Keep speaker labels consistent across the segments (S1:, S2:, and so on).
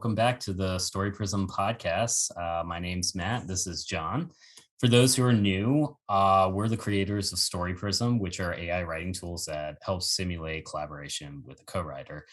S1: welcome back to the Story Prism podcast. My name's Matt. This is John. For those who are new, we're the creators of Story Prism, which are AI writing tools that help simulate collaboration with a co-writer.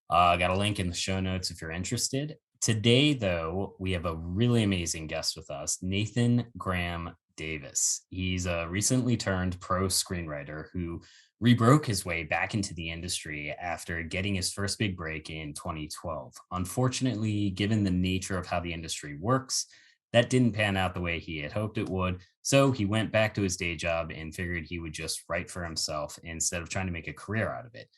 S1: I got a link in the show notes if you're interested. Today, though, we have a really amazing guest with us, Nathan Graham Davis. He's a recently turned pro screenwriter who rebroke his way back into the industry after getting his first big break in 2012. Unfortunately, given the nature of how the industry works, that didn't pan out the way he had hoped it would. So he went back to his day job and figured he would just write for himself instead of trying to make a career out of it.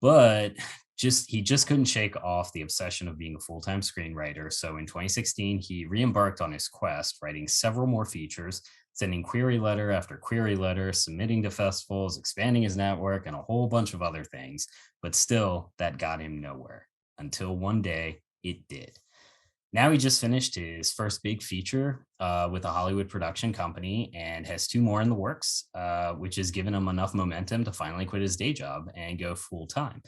S1: But he just couldn't shake off the obsession of being a full-time screenwriter. So in 2016, he re-embarked on his quest, writing several more features, sending query letter after query letter, submitting to festivals, expanding his network, and a whole bunch of other things. But still, that got him nowhere until one day it did. Now he just finished his first big feature with a Hollywood production company and has two more in the works, which has given him enough momentum to finally quit his day job and go full time.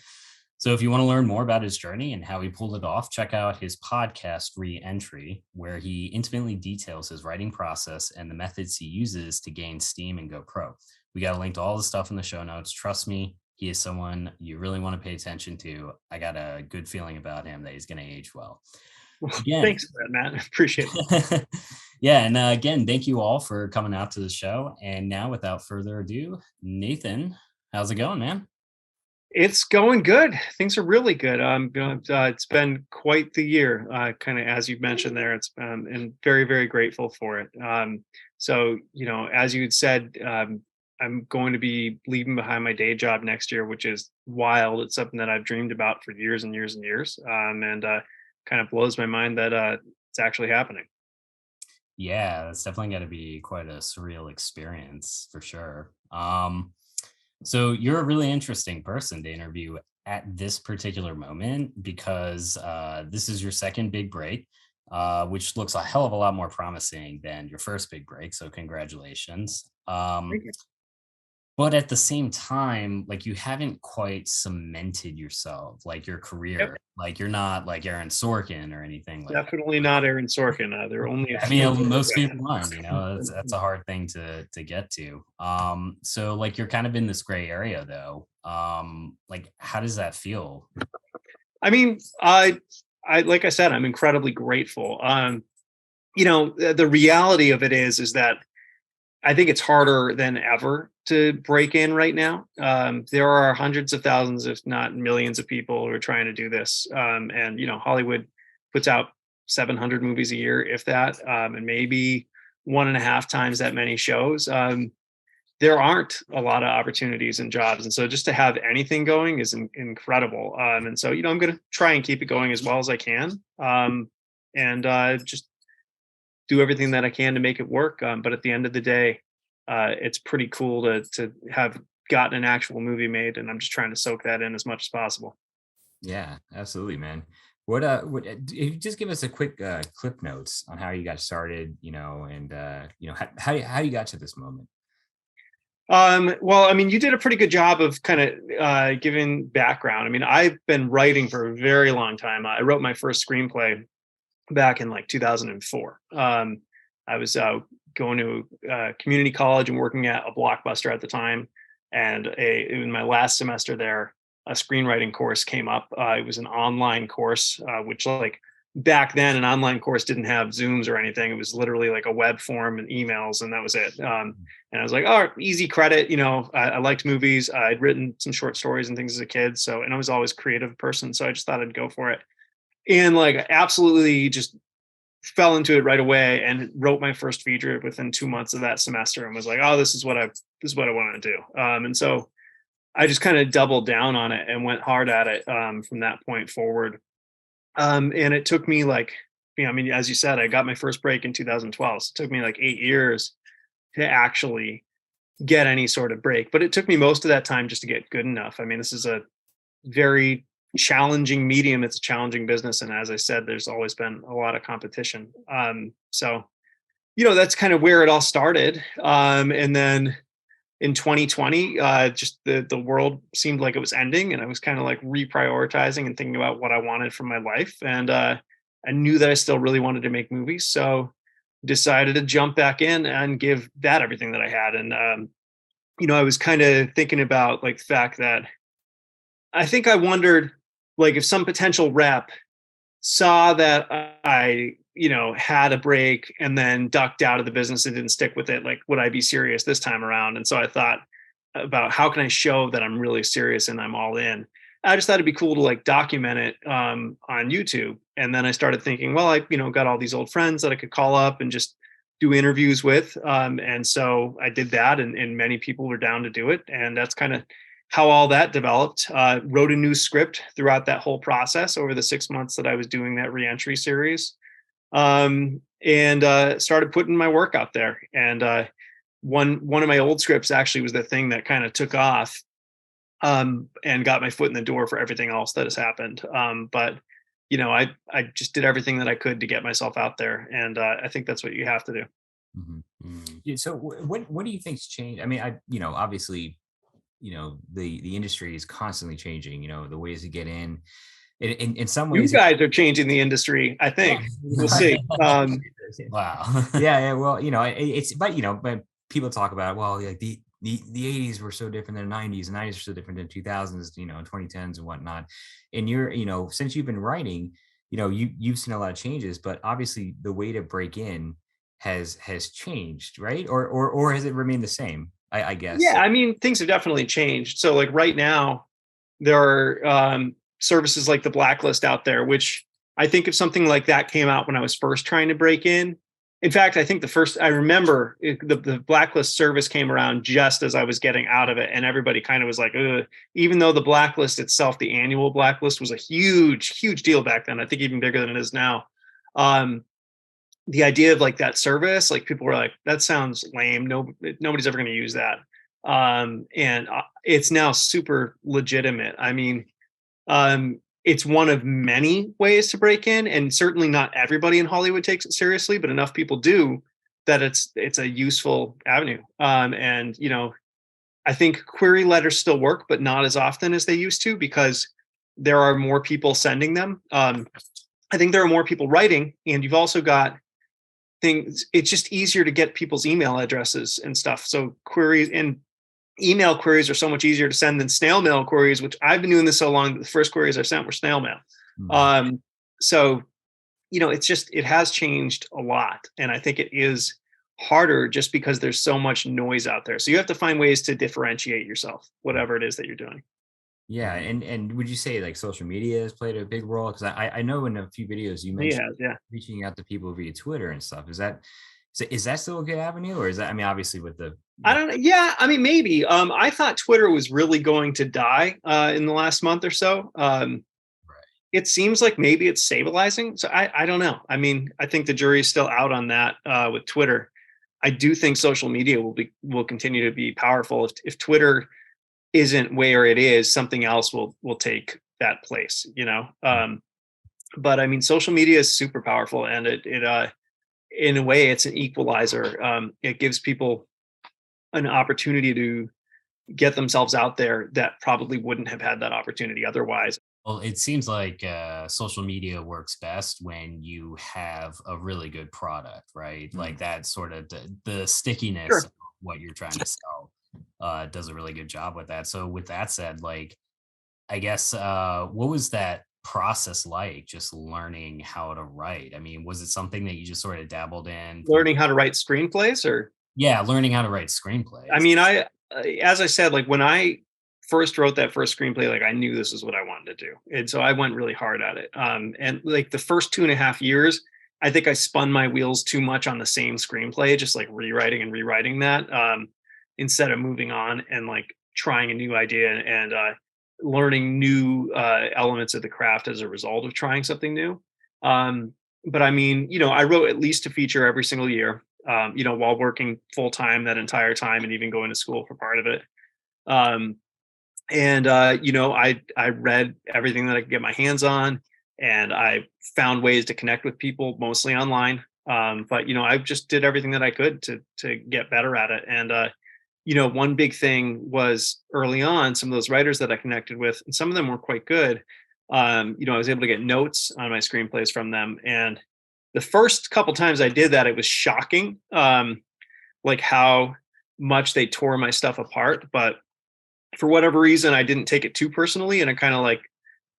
S1: So if you want to learn more about his journey and how he pulled it off, check out his podcast, Re-Entry, where he intimately details his writing process and the methods he uses to gain steam and go pro. We got a link to all the stuff in the show notes. Trust me, he is someone you really want to pay attention to. I got a good feeling about him that he's going to age well.
S2: Again, thanks for that, Matt. Appreciate it.
S1: Yeah. And again, thank you all for coming out to the show. And now, without further ado, Nathan, how's it going, man?
S2: It's going good. Things are really good. It's been quite the year, kind of as you mentioned there. It's and very, very grateful for it. So, as you had said, I'm going to be leaving behind my day job next year, which is wild. It's something that I've dreamed about for years and years and years, and kind of blows my mind that it's actually happening.
S1: Yeah, that's definitely got to be quite a surreal experience for sure. So you're a really interesting person to interview at this particular moment because this is your second big break, which looks a hell of a lot more promising than your first big break. So congratulations.
S2: Thank you.
S1: But at the same time, like you haven't quite cemented yourself, like your career.
S2: Yep.
S1: Like you're not like Aaron Sorkin or anything like that.
S2: Definitely not Aaron Sorkin. There are only a
S1: I
S2: few.
S1: mean, most people aren't, that's a hard thing to get to. So like you're kind of in this gray area though. Like how does that feel?
S2: I mean, I like I said, I'm incredibly grateful. The reality of it is that I think it's harder than ever to break in right now. There are hundreds of thousands, if not millions, of people who are trying to do this. And Hollywood puts out 700 movies a year, if that, and maybe 1.5 times that many shows. There aren't a lot of opportunities and jobs, and so just to have anything going is incredible. And so I'm going to try and keep it going as well as I can, and just do everything that I can to make it work. But at the end of the day, it's pretty cool to have gotten an actual movie made, and I'm just trying to soak that in as much as possible.
S1: Yeah, absolutely, man. What if you just give us a quick clip notes on how you got started, and how you got to this moment.
S2: Well, I mean, you did a pretty good job of kind of giving background. I mean, I've been writing for a very long time. I wrote my first screenplay back in like 2004. I was going to community college and working at a Blockbuster at the time. And in my last semester there, a screenwriting course came up. It was an online course, which like back then an online course didn't have Zooms or anything. It was literally like a web form and emails, and that was it. And I was like, oh, easy credit. I liked movies. I'd written some short stories and things as a kid. So, and I was always a creative person. So I just thought I'd go for it. And like absolutely just fell into it right away and wrote my first feature within 2 months of that semester and was like, oh, this is what I want to do. And so I just kind of doubled down on it and went hard at it from that point forward. And it took me like, I mean, as you said, I got my first break in 2012. So it took me like 8 years to actually get any sort of break. But it took me most of that time just to get good enough. I mean, this is a very challenging medium. It's a challenging business. And as I said, there's always been a lot of competition. So, that's kind of where it all started. And then in 2020, just the world seemed like it was ending, and I was kind of like reprioritizing and thinking about what I wanted from my life. And I knew that I still really wanted to make movies, so decided to jump back in and give that everything that I had. And I was kind of thinking about like the fact that I think I wondered like if some potential rep saw that I, had a break and then ducked out of the business and didn't stick with it, like would I be serious this time around? And so I thought about how can I show that I'm really serious and I'm all in. I just thought it'd be cool to like document it on YouTube. And then I started thinking, well, I, got all these old friends that I could call up and just do interviews with. And so I did that, and many people were down to do it. And that's kind of how all that developed. Wrote a new script throughout that whole process over the 6 months that I was doing that reentry series, and started putting my work out there. And one of my old scripts actually was the thing that kind of took off, and got my foot in the door for everything else that has happened. But I just did everything that I could to get myself out there, and I think that's what you have to do.
S1: Yeah, so what do you think's changed? I mean, obviously, the industry is constantly changing. The ways to get in some
S2: You
S1: ways.
S2: guys are changing the industry, I think. We'll see.
S1: Wow. Yeah. Well, but people talk about, well, like the 80s were so different than the 90s, and 90s were so different than 2000s, 2010s and whatnot. And you're, since you've been writing, you've seen a lot of changes, but obviously the way to break in has changed, right? Or has it remained the same? I guess.
S2: Yeah, I mean, things have definitely changed. So like right now, there are services like the Blacklist out there, which I think if something like that came out when I was first trying to break in fact, I think I remember the Blacklist service came around just as I was getting out of it, and everybody kind of was like, ugh. Even though the Blacklist itself, the annual Blacklist, was a huge, huge deal back then, I think even bigger than it is now. The idea of like that service, like people were like, that sounds lame. Nobody's ever going to use that. And it's now super legitimate. I mean, it's one of many ways to break in, and certainly not everybody in Hollywood takes it seriously, but enough people do that it's a useful avenue. And I think query letters still work, but not as often as they used to, because there are more people sending them. I think there are more people writing, and you've also got things. It's just easier to get people's email addresses and stuff. So queries and email queries are so much easier to send than snail mail queries, which I've been doing this so long that the first queries I sent were snail mail. So, it has changed a lot. And I think it is harder just because there's so much noise out there. So you have to find ways to differentiate yourself, whatever it is that you're doing.
S1: Yeah. And would you say like social media has played a big role? Because I know in a few videos you mentioned reaching out to people via Twitter and stuff. Is that still a good avenue, or is that, I mean, obviously with the
S2: I don't know. Yeah, I mean, maybe. I thought Twitter was really going to die in the last month or so.
S1: right.
S2: It seems like maybe it's stabilizing. So I don't know. I mean, I think the jury is still out on that with Twitter. I do think social media will continue to be powerful. If Twitter isn't where it is, something else will take that place. But I mean, social media is super powerful, and it in a way it's an equalizer. It gives people an opportunity to get themselves out there that probably wouldn't have had that opportunity otherwise.
S1: Well, it seems like social media works best when you have a really good product, right? Like that sort of the stickiness
S2: Sure.
S1: of what you're trying to sell does a really good job with that. So with that said, like, I guess, what was that process like, just learning how to write? I mean, was it something that you just sort of dabbled in?
S2: Learning how to write screenplays, or
S1: Yeah, learning how to write screenplays.
S2: I mean, as I said, like when I first wrote that first screenplay, like I knew this is what I wanted to do. And so I went really hard at it. And like the first 2.5 years, I think I spun my wheels too much on the same screenplay, just like rewriting and rewriting that, instead of moving on and like trying a new idea and learning new elements of the craft as a result of trying something new. But I mean, I wrote at least a feature every single year, while working full time that entire time and even going to school for part of it. I read everything that I could get my hands on, and I found ways to connect with people mostly online. But I just did everything that I could to get better at it. And one big thing was early on, some of those writers that I connected with, and some of them were quite good. I was able to get notes on my screenplays from them. And the first couple times I did that, it was shocking, like how much they tore my stuff apart. But for whatever reason, I didn't take it too personally, and I kind of like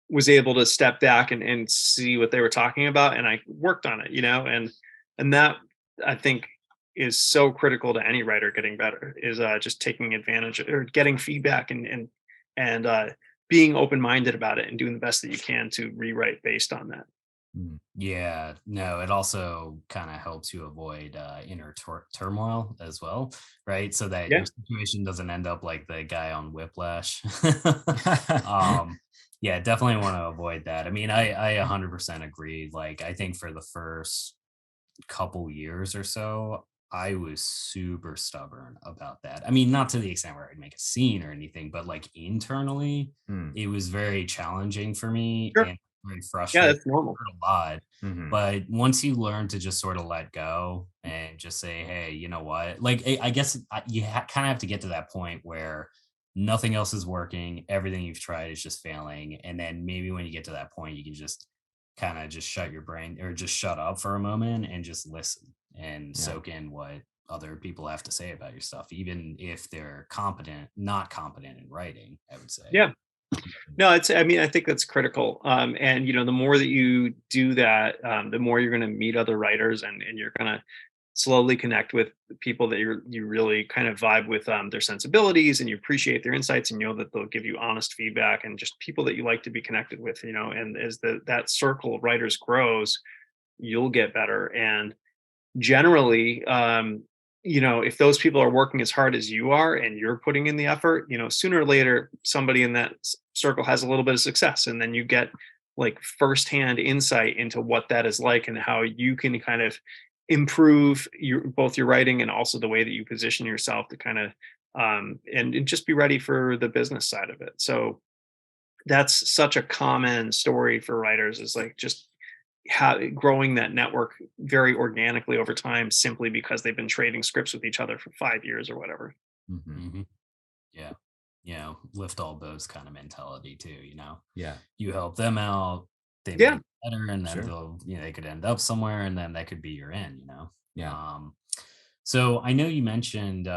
S2: was able to step back and see what they were talking about, and I worked on it, and that, I think, is so critical to any writer getting better, is just taking advantage or getting feedback, and being open-minded about it and doing the best that you can to rewrite based on that.
S1: Yeah, no, it also kind of helps you avoid inner turmoil as well, right? So that
S2: Yeah.
S1: your situation doesn't end up like the guy on Whiplash. um, yeah, definitely want to avoid that. I mean, I 100% agree. Like, I think for the first couple years or so, I was super stubborn about that. I mean, not to the extent where I'd make a scene or anything, but like internally,
S3: Mm.
S1: it was very challenging for me
S2: Sure.
S1: and very
S2: Yeah,
S1: frustrating
S2: that's normal.
S1: a lot.
S3: Mhm.
S1: But once you learn to just sort of let go and just say, hey, you know what? Like, I guess you kind of have to get to that point where nothing else is working. Everything you've tried is just failing. And then maybe when you get to that point, you can just kind of just shut your brain or just shut up for a moment and just listen and
S3: Yeah.
S1: soak in what other people have to say about your stuff, even if they're not competent in writing, I would say.
S2: Yeah. No, I think that's critical. And the more that you do that, the more you're going to meet other writers, and you're going to slowly connect with people that you really kind of vibe with, their sensibilities, and you appreciate their insights, and that they'll give you honest feedback, and just people that you like to be connected with, and as that circle of writers grows, you'll get better. And generally, if those people are working as hard as you are and you're putting in the effort, sooner or later somebody in that circle has a little bit of success, and then you get like firsthand insight into what that is like and how you can kind of improve both your writing and also the way that you position yourself to kind of and just be ready for the business side of it. So that's such a common story for writers, is like just growing that network very organically over time, simply because they've been trading scripts with each other for 5 years or whatever.
S1: Mhm. Yeah. Lift all boats kind of mentality too.
S3: Yeah.
S1: You help them out, they
S2: Yeah.
S1: make it better, and then
S3: Sure.
S1: they could end up somewhere, and then that could be your end.
S3: Yeah.
S1: So I know you mentioned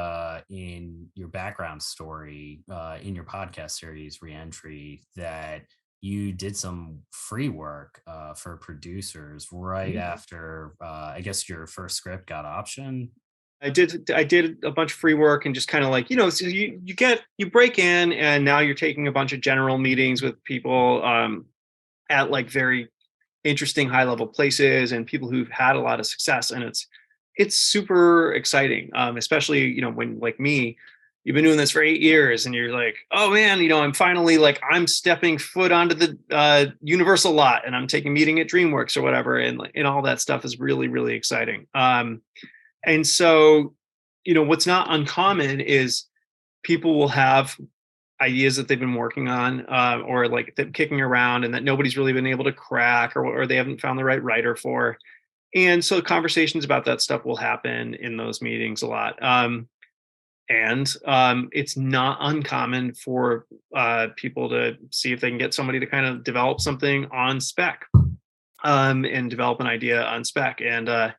S1: in your background story in your podcast series Reentry that you did some free work for producers right after I guess your first script got optioned.
S2: I did a bunch of free work, and just kind of like, so you break in, and now you're taking a bunch of general meetings with people, at like very interesting high level places, and people who've had a lot of success, and it's super exciting, especially when, like me, you've been doing this for 8 years, and you're like, oh man, I'm finally, like, I'm stepping foot onto the Universal lot, and I'm taking a meeting at DreamWorks or whatever, and all that stuff is really, really exciting. And so, what's not uncommon is people will have ideas that they've been working on, or like them kicking around, and that nobody's really been able to crack, or they haven't found the right writer for. And so conversations about that stuff will happen in those meetings a lot. And it's not uncommon for people to see if they can get somebody to kind of develop something on spec, and develop an idea on spec. And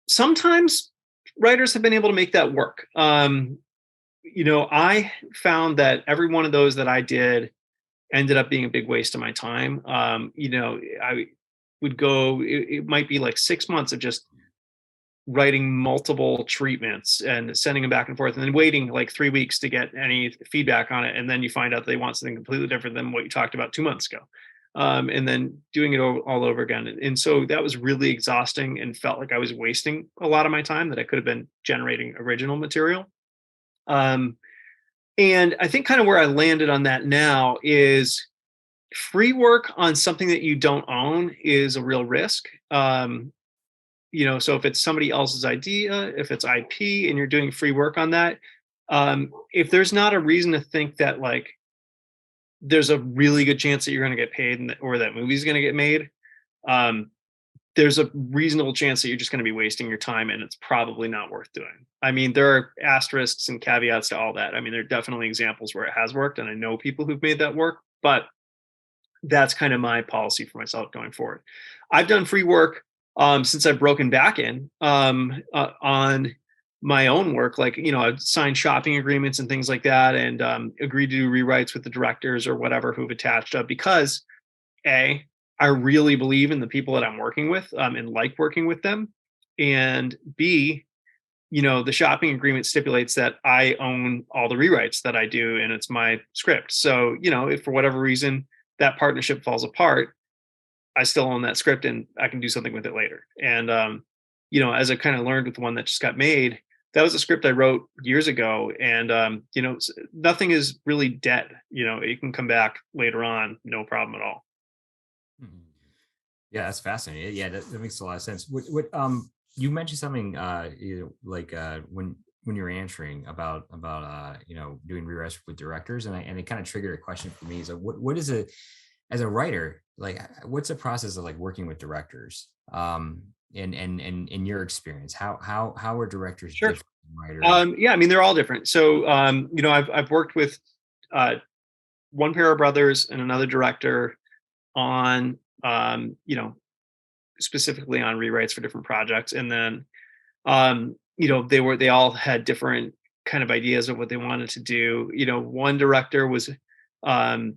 S2: sometimes writers have been able to make that work. I found that every one of those that I did ended up being a big waste of my time. I would go, it might be like 6 months of just writing multiple treatments and sending them back and forth, and then waiting like 3 weeks to get any feedback on it. And then you find out they want something completely different than what you talked about 2 months ago. And then doing it all over again. And so that was really exhausting, and felt like I was wasting a lot of my time that I could have been generating original material. Um, and I think kind of where I landed on that now is free work on something that you don't own is a real risk. So if it's somebody else's idea, if it's IP and you're doing free work on that, if there's not a reason to think that, like, there's a really good chance that you're going to get paid, or that movie's going to get made, um, there's a reasonable chance that you're just going to be wasting your time, and it's probably not worth doing. I mean, there are asterisks and caveats to all that. I mean, there are definitely examples where it has worked, and I know people who've made that work, but that's kind of my policy for myself going forward. I've done free work since I've broken back in on my own work. Like, I've signed shopping agreements and things like that, and agreed to do rewrites with the directors or whatever who've attached up because A, I really believe in the people that I'm working with and like working with them. And B, the shopping agreement stipulates that I own all the rewrites that I do and it's my script. So, if for whatever reason that partnership falls apart, I still own that script and I can do something with it later. And, as I kind of learned with the one that just got made, that was a script I wrote years ago. And, nothing is really dead. It can come back later on, no problem at all.
S1: Mhm. Yeah, that's fascinating. Yeah, that makes a lot of sense. You mentioned something like when you're answering about doing rewrites with directors, and it kind of triggered a question for me. So what is it as a writer, like what's the process of like working with directors? And in your experience, how are directors
S2: Sure.
S1: different from writers?
S2: Yeah, I mean, they're all different. So, I've worked with uh, one pair of brothers and another director on, specifically on rewrites for different projects. And then, they all had different kind of ideas of what they wanted to do. One director was, um,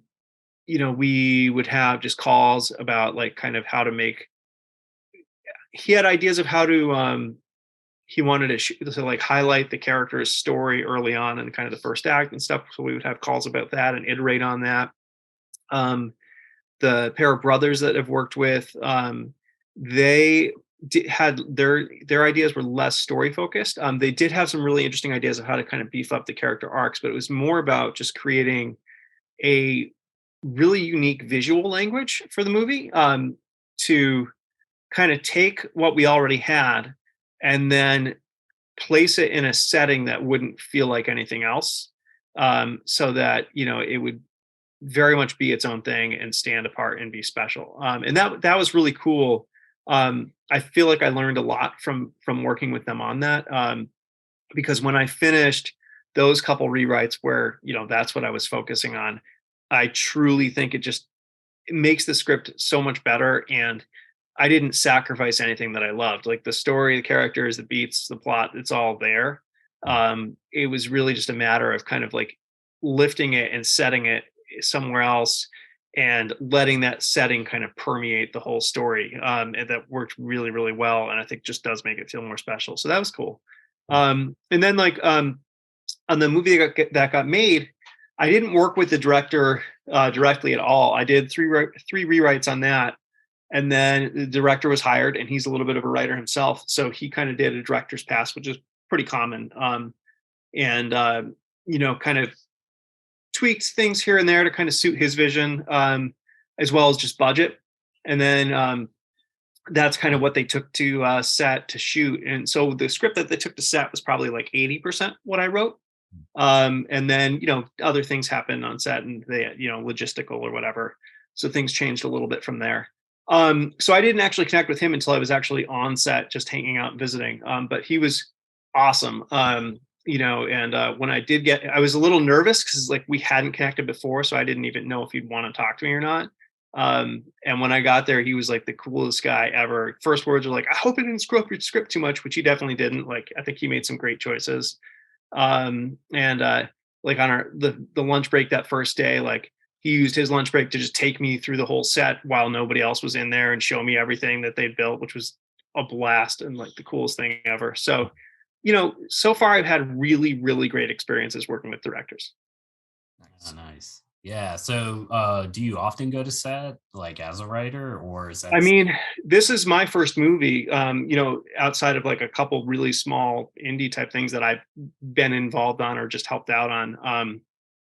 S2: we would have just calls about like kind of how to make, he had ideas of how to, he wanted to like highlight the character's story early on in kind of the first act and stuff. So we would have calls about that and iterate on that. Um, the pair of brothers that I've worked with, they had their ideas were less story focused. They did have some really interesting ideas of how to kind of beef up the character arcs, but it was more about just creating a really unique visual language for the movie, to kind of take what we already had and then place it in a setting that wouldn't feel like anything else, so that it would very much be its own thing and stand apart and be special. And that was really cool. I feel like I learned a lot from working with them on that, because when I finished those couple rewrites where that's what I was focusing on, I truly think it makes the script so much better. And I didn't sacrifice anything that I loved, like the story, the characters, the beats, the plot. It's all there. It was really just a matter of kind of like lifting it and setting it somewhere else and letting that setting kind of permeate the whole story. And that worked really, really well. And I think just does make it feel more special. So that was cool. And then like on the movie that got made, I didn't work with the director directly at all. I did three rewrites on that, and then the director was hired, and he's a little bit of a writer himself, so he kind of did a director's pass, which is pretty common. And kind of tweaked things here and there to kind of suit his vision, as well as just budget. And then that's kind of what they took to set to shoot. And so the script that they took to set was probably like 80% what I wrote. And then other things happened on set, and they logistical or whatever, so things changed a little bit from there. So I didn't actually connect with him until I was actually on set, just hanging out and visiting. But he was awesome. And when I was a little nervous because like we hadn't connected before, so I didn't even know if he'd want to talk to me or not. And when I got there, he was like the coolest guy ever. First words were like, "I hope I didn't screw up your script too much," which he definitely didn't. Like, I think he made some great choices. And like on the lunch break that first day, like he used his lunch break to just take me through the whole set while nobody else was in there and show me everything that they'd built, which was a blast and like the coolest thing ever. So, so far I've had really, really great experiences working with directors.
S1: Oh, nice. Yeah. So, do you often go to set like as a writer, or is
S2: I
S1: that?
S2: mean, this is my first movie, outside of like a couple really small indie type things that I've been involved on or just helped out on.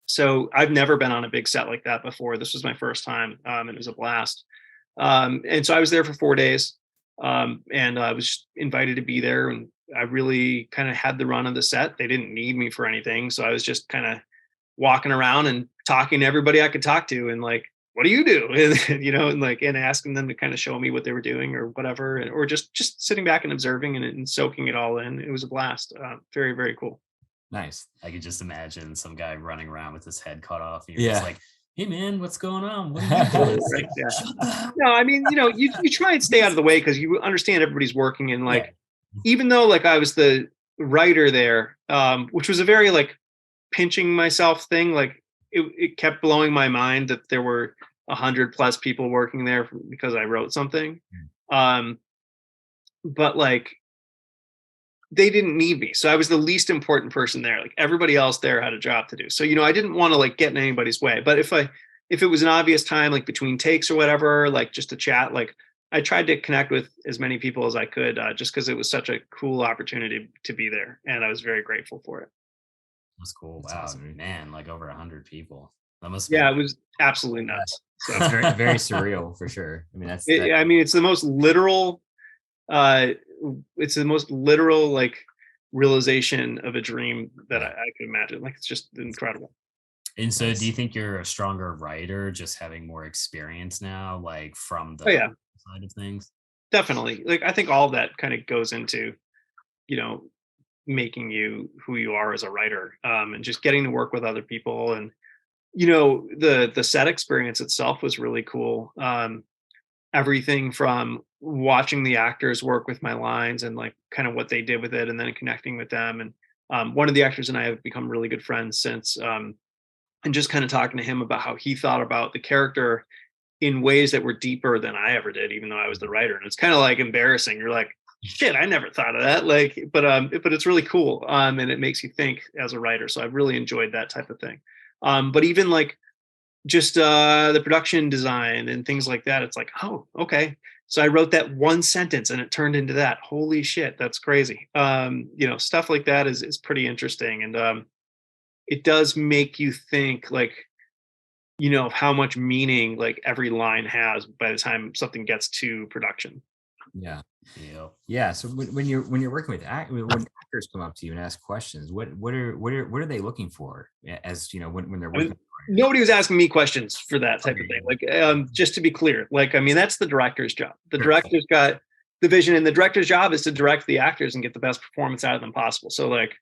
S2: So I've never been on a big set like that before. This was my first time, and it was a blast. And so I was there for 4 days, and I was invited to be there, and I really kind of had the run of the set. They didn't need me for anything, so I was just kind of walking around and talking to everybody I could talk to, and like, what do you do? And and like, and asking them to kind of show me what they were doing or whatever, or just sitting back and observing and soaking it all in. It was a blast. Very, very cool.
S1: Nice. I could just imagine some guy running around with his head cut off. And you're just
S3: Yeah.
S1: like, Hey man, what's going on? What are you doing? It's like,
S2: Yeah.
S1: shut the hell
S2: No, I mean, you try and stay out of the way because you understand everybody's working, and
S1: yeah.
S2: like, even though like I was the writer there, which was a very like pinching myself thing, like it kept blowing my mind that there were 100+ people working there because I wrote something. Um, but like they didn't need me. So I was the least important person there. Like everybody else there had a job to do. So, I didn't want to like get in anybody's way. But if it was an obvious time, like between takes or whatever, like just to chat, like I tried to connect with as many people as I could, just because it was such a cool opportunity to be there. And I was very grateful for it.
S1: That's cool.
S3: That's
S1: Wow,
S3: awesome.
S1: man, like over 100 people. That must
S2: Yeah,
S1: be
S2: it was absolutely nuts. So
S3: It's very, very surreal for sure. I mean, that's
S2: I mean, it's the most literal, uh, like realization of a dream that
S3: Yeah.
S2: I could imagine. Like it's just incredible.
S1: And so do you
S3: nice.
S1: think you're a stronger writer just having more experience now, like from
S2: Oh
S1: the
S2: yeah,
S1: side of things?
S2: definitely. Like I think all of that kind of goes into, you know, making you who you are as a writer, and just getting to work with other people. And the set experience itself was really cool. Everything from watching the actors work with my lines and like kind of what they did with it, and then connecting with them. And one of the actors and I have become really good friends since, and just kind of talking to him about how he thought about the character in ways that were deeper than I ever did, even though I was the writer. And it's kind of like embarrassing. You're like, shit, I never thought of that. Like, but it's really cool. And it makes you think as a writer. So I've really enjoyed that type of thing. But even like just the production design and things like that, it's like, oh, okay. So I wrote that one sentence and it turned into that. Holy shit, that's crazy. Stuff like that is pretty interesting. And it does make you think like, how much meaning like every line has by the time something gets to production.
S3: Yeah.
S1: Yeah.
S3: Yeah. So when you're working with when actors come up to you and ask questions, what are they looking for as when they're
S2: I
S3: working?
S2: mean, nobody was asking me questions for that type of
S3: Okay.
S2: thing. Like, just to be clear, like, I mean, that's the director's job. The
S3: Sure.
S2: director's got the vision, and the director's job is to direct the actors and get the best performance out of them possible. So, like,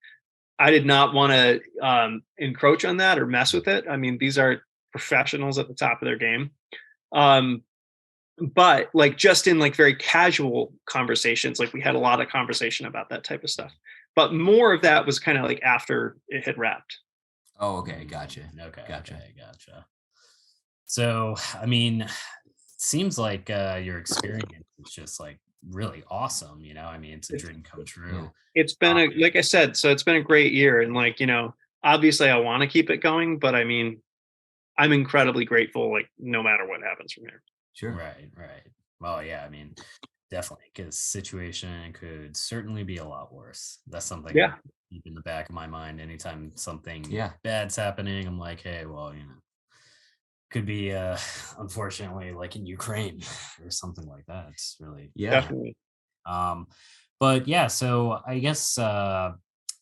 S2: I did not want to encroach on that or mess with it. I mean, these are professionals at the top of their game. Um, but like just in like very casual conversations, like we had a lot of conversation about that type of stuff. But more of that was kind of like after it had wrapped.
S3: Oh, okay. Gotcha.
S1: Okay.
S3: Gotcha.
S1: Okay. Gotcha. So, I mean, seems like your experience is just like really awesome. I mean, it's a
S2: It's
S1: dream come
S3: Yeah.
S1: true.
S2: it's been
S1: Um,
S2: a like I said, so it's been a great year, and like obviously I want to keep it going, but I mean I'm incredibly grateful, like no matter what happens from here.
S3: Sure.
S1: right. Right. Well, yeah. I mean, definitely, because situation could certainly be a lot worse. That's something I
S2: Yeah,
S1: keep in the back of my mind anytime something
S3: Yeah.
S1: bad's happening. I'm like, hey, well, could be unfortunately like in Ukraine or something like that. It's really
S3: Yeah.
S2: definitely.
S1: um but yeah, so I guess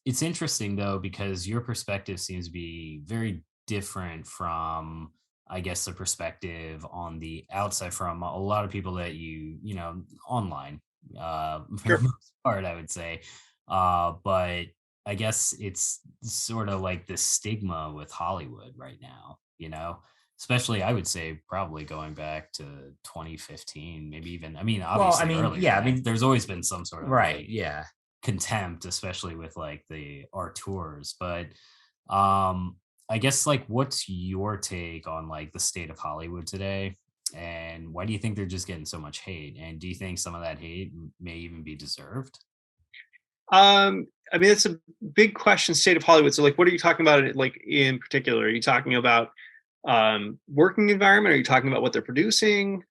S1: it's interesting though because your perspective seems to be very different from, I guess, the perspective on the outside from a lot of people that online, for the
S2: Sure.
S1: most part, I would say. But I guess it's sort of like the stigma with Hollywood right now, especially I would say probably going back to 2015, maybe even, I mean,
S3: Well, I
S1: obviously
S3: mean,
S1: earlier
S3: yeah. I
S1: than that.
S3: mean,
S1: There's always been some sort of
S3: right.
S1: like
S3: Yeah.
S1: contempt, especially with like the art tours. But um I guess like what's your take on like the state of Hollywood today? And why do you think they're just getting so much hate? And do you think some of that hate may even be deserved?
S2: I mean, it's a big question, state of Hollywood. So, like, what are you talking about? Like, in particular, are you talking about working environment? Are you talking about what they're producing?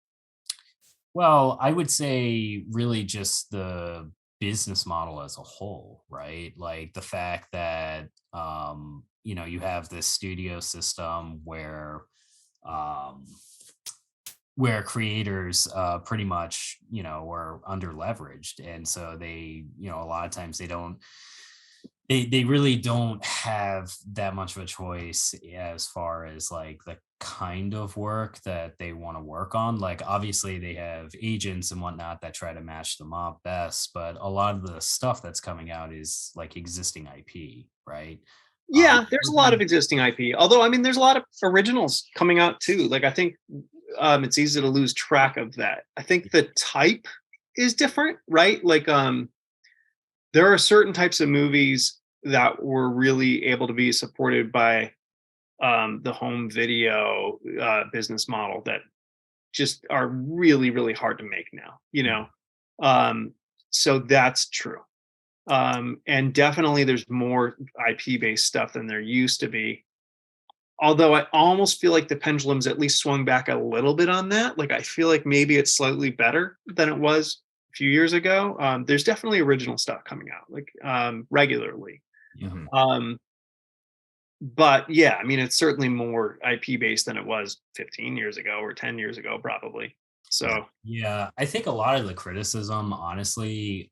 S1: Well, I would say really just the business model as a whole, right? Like the fact that you have this studio system um where creators pretty much are under leveraged, and so they a lot of times they really don't have that much of a choice as far as like the kind of work that they want to work on. Like obviously they have agents and whatnot that try to match them up best, but a lot of the stuff that's coming out is like existing IP, right?
S2: Yeah, there's a lot of existing IP. Although, I mean, there's a lot of originals coming out too. Like, I think it's easy to lose track of that. I think the type is different, right? Like, there are certain types of movies that were really able to be supported by the home video business model that just are really, really hard to make now, you know? So that's true. And definitely there's more IP based stuff than there used to be. Although I almost feel like the pendulum's at least swung back a little bit on that. Like, I feel like maybe it's slightly better than it was a few years ago. There's definitely original stuff coming out, like regularly.
S3: Mhm.
S2: But yeah, I mean, it's certainly more IP based than it was 15 years ago or 10 years ago, probably. So
S1: Yeah, I think a lot of the criticism, honestly,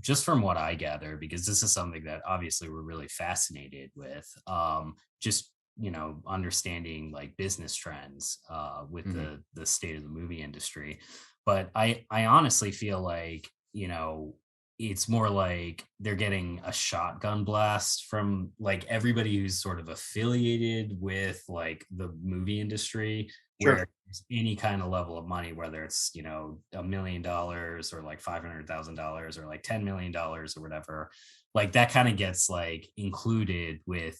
S1: just from what I gather, because this is something that obviously we're really fascinated with, just understanding like business trends with the state of the movie industry. But I honestly feel like it's more like they're getting a shotgun blast from like everybody who's sort of affiliated with like the movie industry, where
S2: sure.
S1: there's any kind of level of money, whether it's $1 million or like $500,000 or like $10 million or whatever, like that kind of gets like included with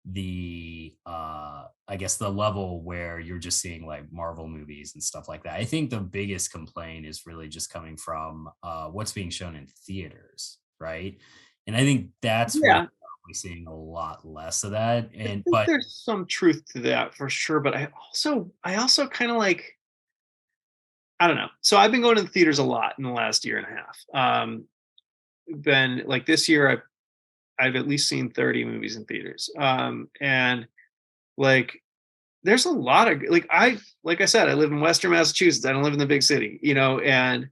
S1: the I guess the level where you're just seeing like Marvel movies and stuff like that. I think the biggest complaint is really just coming from what's being shown in theaters, right? And I think that's where
S2: Yeah,
S1: we're probably seeing a lot less of that.
S2: I
S1: And
S2: think
S1: but
S2: there's some truth to that for sure. But I also kind of like, I don't know. So I've been going to the theaters a lot in the last year and a half. Been like this year, I've at least seen 30 movies in theaters. And like there's a lot of like I said, I live in Western Massachusetts. I don't live in the big city, and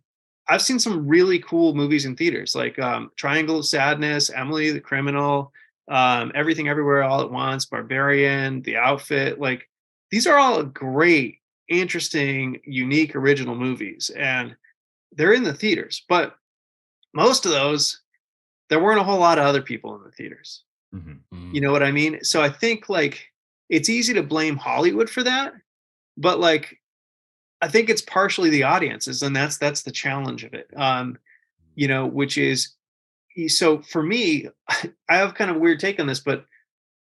S2: I've seen some really cool movies in theaters, like Triangle of Sadness, Emily the Criminal, Everything Everywhere All at Once, Barbarian, The Outfit. Like these are all great, interesting, unique, original movies, and they're in the theaters. But most of those, there weren't a whole lot of other people in the theaters. You know
S1: mm,
S2: what I mean? So I think like it's easy to blame Hollywood for that, but like I think it's partially the audiences, and that's the challenge of it. Which is so for me, I have kind of a weird take on this, but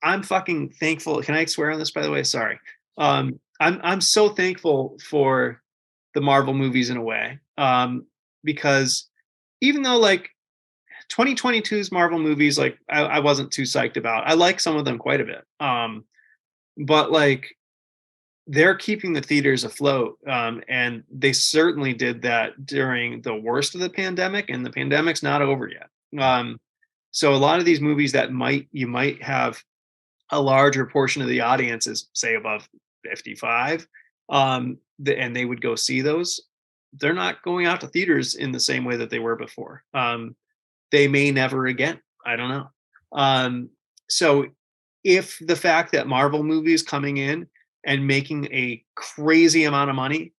S2: I'm fucking thankful. Can I swear on this, by the way? Sorry. I'm so thankful for the Marvel movies in a way, because even though like 2022's Marvel movies, like I wasn't too psyched about. I like some of them quite a bit. But like they're keeping the theaters afloat, and they certainly did that during the worst of the pandemic, and the pandemic's not over yet. So a lot of these movies that you might have a larger portion of the audience is say above 55, and they would go see those. They're not going out to theaters in the same way that they were before. They may never again. I don't know. So if the fact that Marvel movies coming in and making a crazy amount of money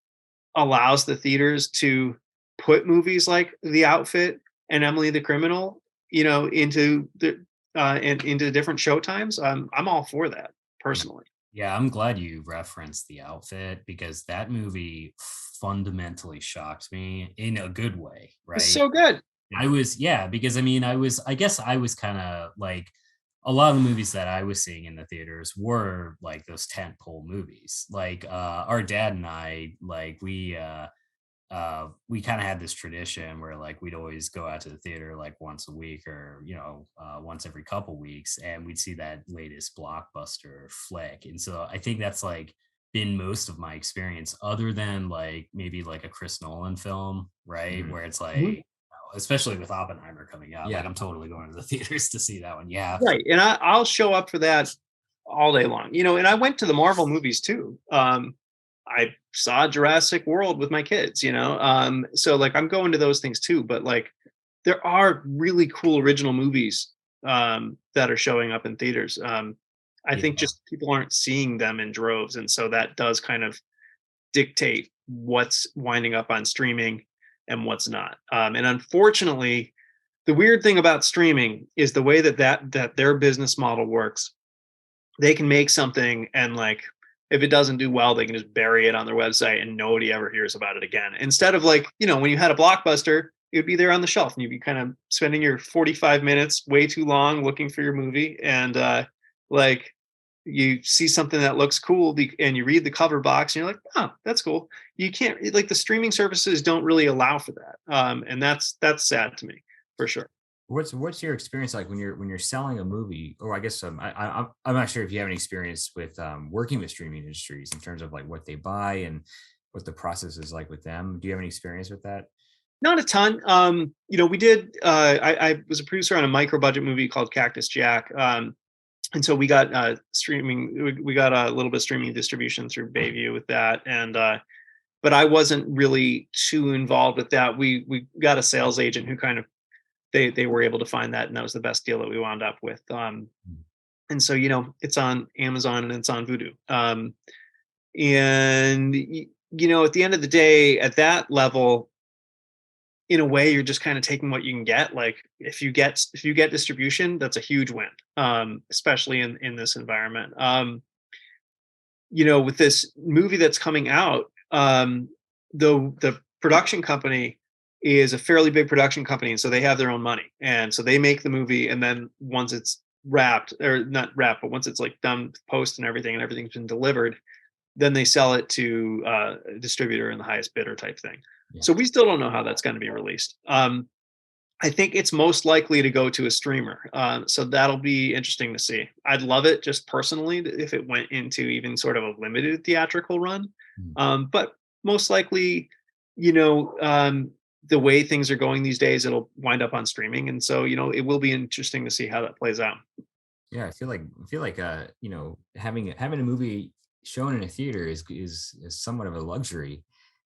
S2: allows the theaters to put movies like The Outfit and Emily the Criminal, into the and into different showtimes, I'm all for that personally.
S1: yeah, I'm glad you referenced The Outfit because that movie fundamentally shocked me in a good way,
S2: It's
S1: right?
S2: so good.
S1: Yeah, because I mean, I guess I was kind of like a lot of the movies that I was seeing in the theaters were like those tentpole movies. Like our dad and I, like we kind of had this tradition where like we'd always go out to the theater like once a week or once every couple weeks, and we'd see that latest blockbuster flick. And so I think that's like been most of my experience, other than like maybe like a Chris Nolan film, right? Where it's like,
S2: Mhm.
S1: especially with Oppenheimer coming out, like
S3: Yeah.
S1: I'm totally going to the theaters to see that one. Yeah.
S2: Right, and I'll show up for that all day long. And I went to the Marvel movies too. I saw Jurassic World with my kids. So like I'm going to those things too. But like there are really cool original movies that are showing up in theaters. I
S1: Yeah.
S2: think just people aren't seeing them in droves, and so that does kind of dictate what's winding up on streaming and what's not. And unfortunately, the weird thing about streaming is the way that their business model works. they can make something and like if it doesn't do well, they can just bury it on their website and nobody ever hears about it again. Instead of like, when you had a Blockbuster, it would be there on the shelf and you'd be kind of spending your 45 minutes way too long looking for your movie. And like you see something that looks cool and you read the cover box and you're like, oh, that's cool. You can't like the streaming services don't really allow for that. And that's sad to me for sure.
S3: What's your experience like when you're selling a movie? Or I guess I'm not sure if you have any experience with working with streaming industries in terms of like what they buy and what the process is like with them. Do you have any experience with that?
S2: Not a ton. We did. I was a producer on a micro budget movie called Cactus Jack, and so we got streaming. We got a little bit of streaming distribution through Bayview with that, and but I wasn't really too involved with that. We got a sales agent who kind of they were able to find that, and that was the best deal that we wound up with. And so it's on Amazon and it's on Vudu. And at the end of the day, at that level, in a way, you're just kind of taking what you can get. Like if you get distribution, that's a huge win, especially in this environment. With this movie that's coming out, the production company is a fairly big production company, and so they have their own money, and so they make the movie, and then once it's wrapped, or not wrapped, but once it's like done post and everything's been delivered, then they sell it to a distributor and the highest bidder type thing. Yeah. So we still don't know how that's going to be released. I think it's most likely to go to a streamer. So that'll be interesting to see. I'd love it just personally if it went into even sort of a limited theatrical run. But most likely, the way things are going these days, it'll wind up on streaming. And so, it will be interesting to see how that plays out.
S3: Yeah, I feel like having a movie shown in a theater is somewhat of a luxury.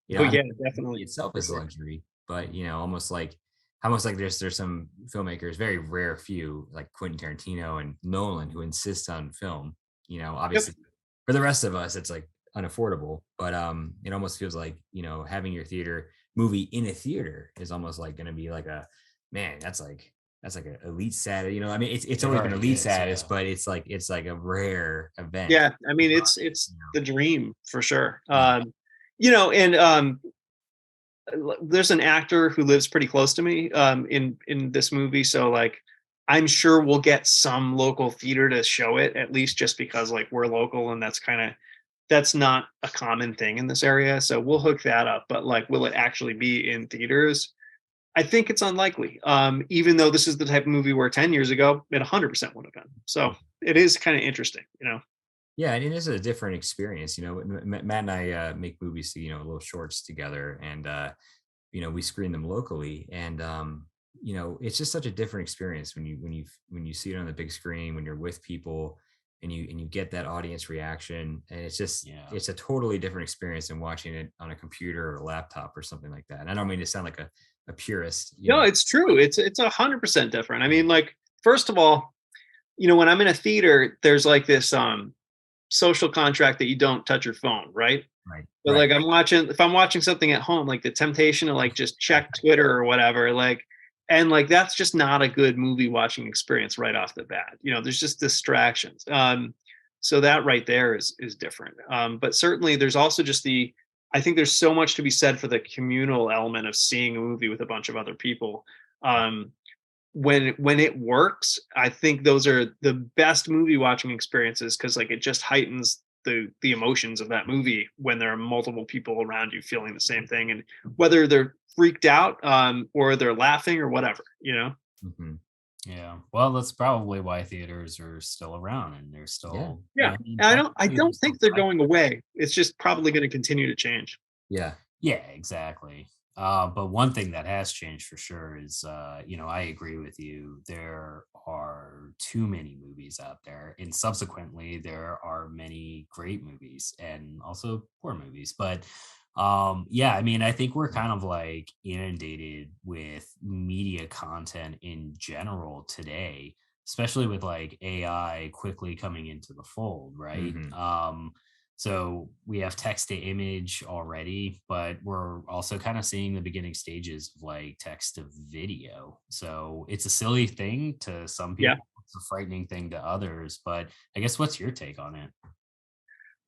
S2: Yeah, definitely.
S3: Itself is a luxury, but almost like there's some filmmakers, very rare few, like Quentin Tarantino and Nolan, who insist on film. Obviously, for the rest of us, it's like unaffordable. But it almost feels like having your theater movie in a theater is almost like going to be like that's like an elite status. I mean, it's always been elite status, but it's like a rare event.
S2: Yeah, I mean, it's the dream for sure. There's an actor who lives pretty close to me in this movie, so like I'm sure we'll get some local theater to show it, at least just because like we're local, and that's not a common thing in this area, so we'll hook that up. But like, will it actually be in theaters? I think it's unlikely, even though this is the type of movie where 10 years ago it 100% would have been. So it is kind of interesting.
S3: Yeah, and it is a different experience. Matt and I make movies, little shorts together, and we screen them locally, and it's just such a different experience when you see it on the big screen, when you're with people, and you get that audience reaction, and it's just it's a totally different experience than watching it on a computer or a laptop or something like that. And I don't mean to sound like a purist.
S2: No, it's true. It's 100% different. I mean, like, first of all, when I'm in a theater, there's like this social contract that you don't touch your phone, right?
S3: Right.
S2: But like if I'm watching something at home, like the temptation to like just check Twitter or whatever, like, and like that's just not a good movie watching experience right off the bat. There's just distractions. So that right there is different. But certainly there's also just I think there's so much to be said for the communal element of seeing a movie with a bunch of other people. When it works, I think those are the best movie watching experiences, because like it just heightens the emotions of that movie when there are multiple people around you feeling the same thing, and whether they're freaked out or they're laughing or whatever.
S3: Mm-hmm.
S1: Yeah, well, that's probably why theaters are still around, and they're still
S2: I don't think they're going away. It's just probably going to continue to change.
S3: Yeah
S1: exactly. But one thing that has changed for sure is I agree with you. There are too many movies out there, and subsequently there are many great movies and also poor movies. But I mean, I think we're kind of like inundated with media content in general today, especially with like AI quickly coming into the fold, right?
S3: Mm-hmm.
S1: So we have text to image already, but we're also kind of seeing the beginning stages of like text to video. So it's a silly thing to some people. it's a frightening thing to others. But I guess what's your take on it?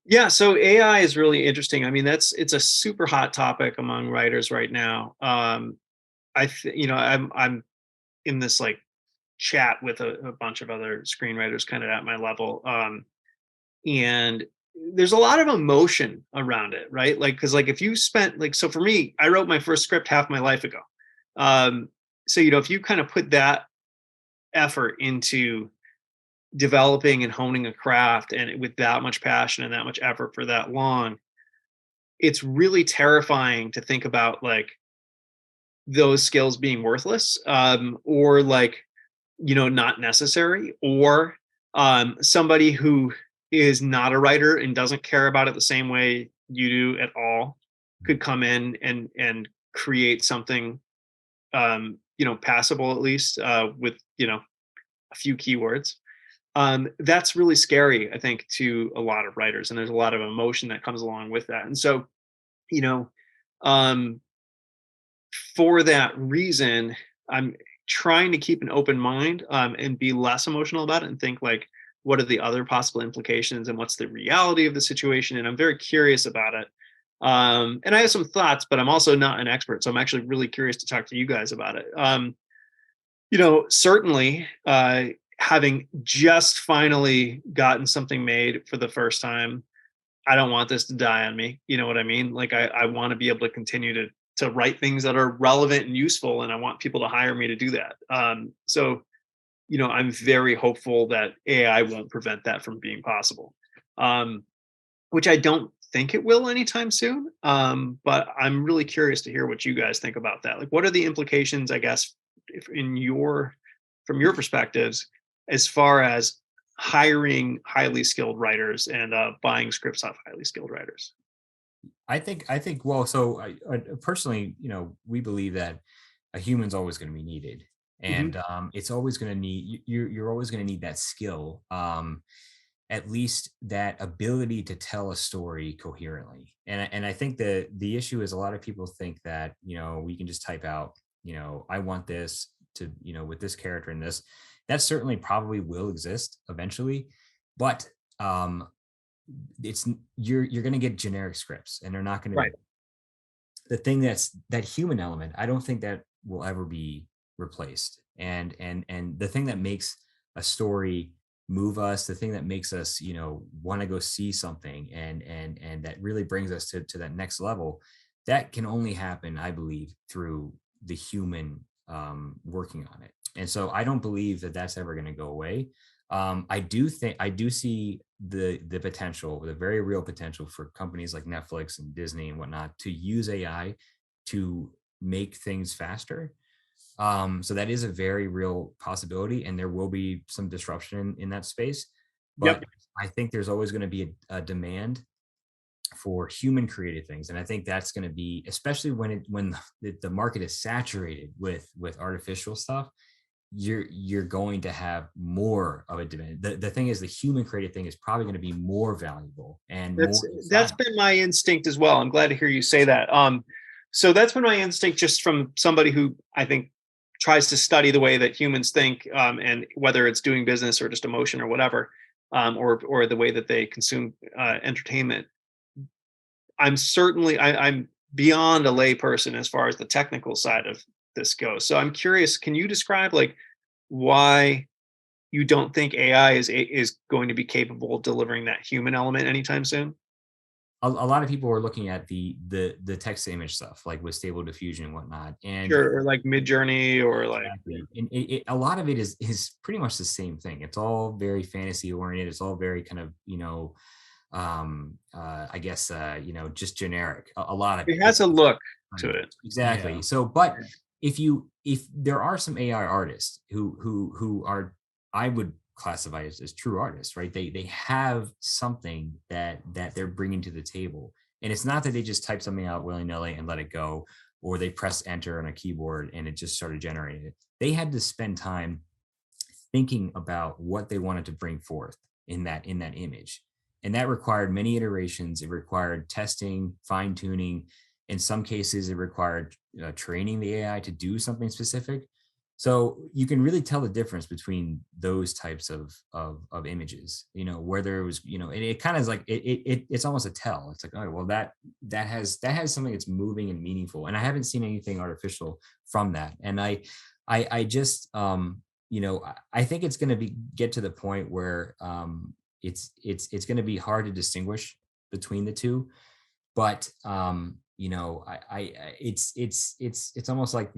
S2: Yeah, so AI is really interesting. I mean, it's a super hot topic among writers right now. I'm in this like chat with a bunch of other screenwriters kind of at my level. And there's a lot of emotion around it, right? Like, because like if you spent like, so for me, I wrote my first script half my life ago. Um, so if you kind of put that effort into developing and honing a craft and with that much passion and that much effort for that long, it's really terrifying to think about like those skills being worthless, or like not necessary, or somebody who is not a writer and doesn't care about it the same way you do at all could come in and create something passable, at least with a few keywords. That's really scary, I think, to a lot of writers, and there's a lot of emotion that comes along with that. And so you know um for that reason, I'm trying to keep an open mind, and be less emotional about it and think like, what are the other possible implications and what's the reality of the situation? And I'm very curious about it. And I have some thoughts, but I'm also not an expert. So I'm actually really curious to talk to you guys about it. Certainly, having just finally gotten something made for the first time, I don't want this to die on me. You know what I mean? Like I want to be able to continue to write things that are relevant and useful, and I want people to hire me to do that. I'm very hopeful that AI won't prevent that from being possible, which I don't think it will anytime soon. But I'm really curious to hear what you guys think about that. Like, what are the implications, I guess, if from your perspectives, as far as hiring highly skilled writers and buying scripts off highly skilled writers?
S3: I think well, so I personally, we believe that a human's always going to be needed,
S2: Hmm.
S3: and it's always going to need you're always going to need that skill, at least that ability to tell a story coherently. And I think the issue is a lot of people think that we can just type out, I want this to, with this character in this. That certainly probably will exist eventually, but um it's you're going to get generic scripts, and they're not going to,
S2: Right.
S3: the thing that's that human element, I don't think that will ever be replaced. And the thing that makes a story move us, the thing that makes us want to go see something, and that really brings us to that next level, that can only happen, I believe, through the human working on it. And so I don't believe that that's ever going to go away. I do see the potential, the very real potential, for companies like Netflix and Disney and whatnot to use AI to make things faster. So that is a very real possibility, and there will be some disruption in that space.
S2: Yep.
S3: But I think there's always going to be a demand for human created things, and I think that's going to be, especially when the market is saturated with artificial stuff, you're going to have more of a demand. The thing is, the human created thing is probably going to be more valuable and more
S2: That's
S3: desirable.
S2: been my instinct as well. I'm glad to hear you say that. So that's been my instinct, just from somebody who I think tries to study the way that humans think, and whether it's doing business or just emotion or whatever, or the way that they consume entertainment. I'm beyond a layperson as far as the technical side of this goes. So I'm curious, can you describe like why you don't think AI is going to be capable of delivering that human element anytime soon?
S3: A lot of people are looking at the text to image stuff, like with stable diffusion and whatnot, and
S2: Sure, or like Mid-Journey, or like, yeah.
S3: exactly, and a lot of it is pretty much the same thing. It's all very fantasy oriented. It's all very kind of I guess just generic. A lot of
S2: It
S3: it
S2: has a
S3: is.
S2: look to
S3: Right.
S2: it.
S3: Exactly.
S1: Yeah.
S3: So, but if there are some AI artists who are, I would classify as true artists, right? They have something that they're bringing to the table, and it's not that they just type something out willy nilly and let it go, or they press enter on a keyboard and it just started generating it. They had to spend time thinking about what they wanted to bring forth in that image, and that required many iterations. It required testing, fine tuning. In some cases it required training the AI to do something specific. So you can really tell the difference between those types of images, whether it was, and it kind of is like it's almost a tell. It's like, oh well, that has something that's moving and meaningful. And I haven't seen anything artificial from that. And I just I think it's going to get to the point where it's going to be hard to distinguish between the two. But it's almost like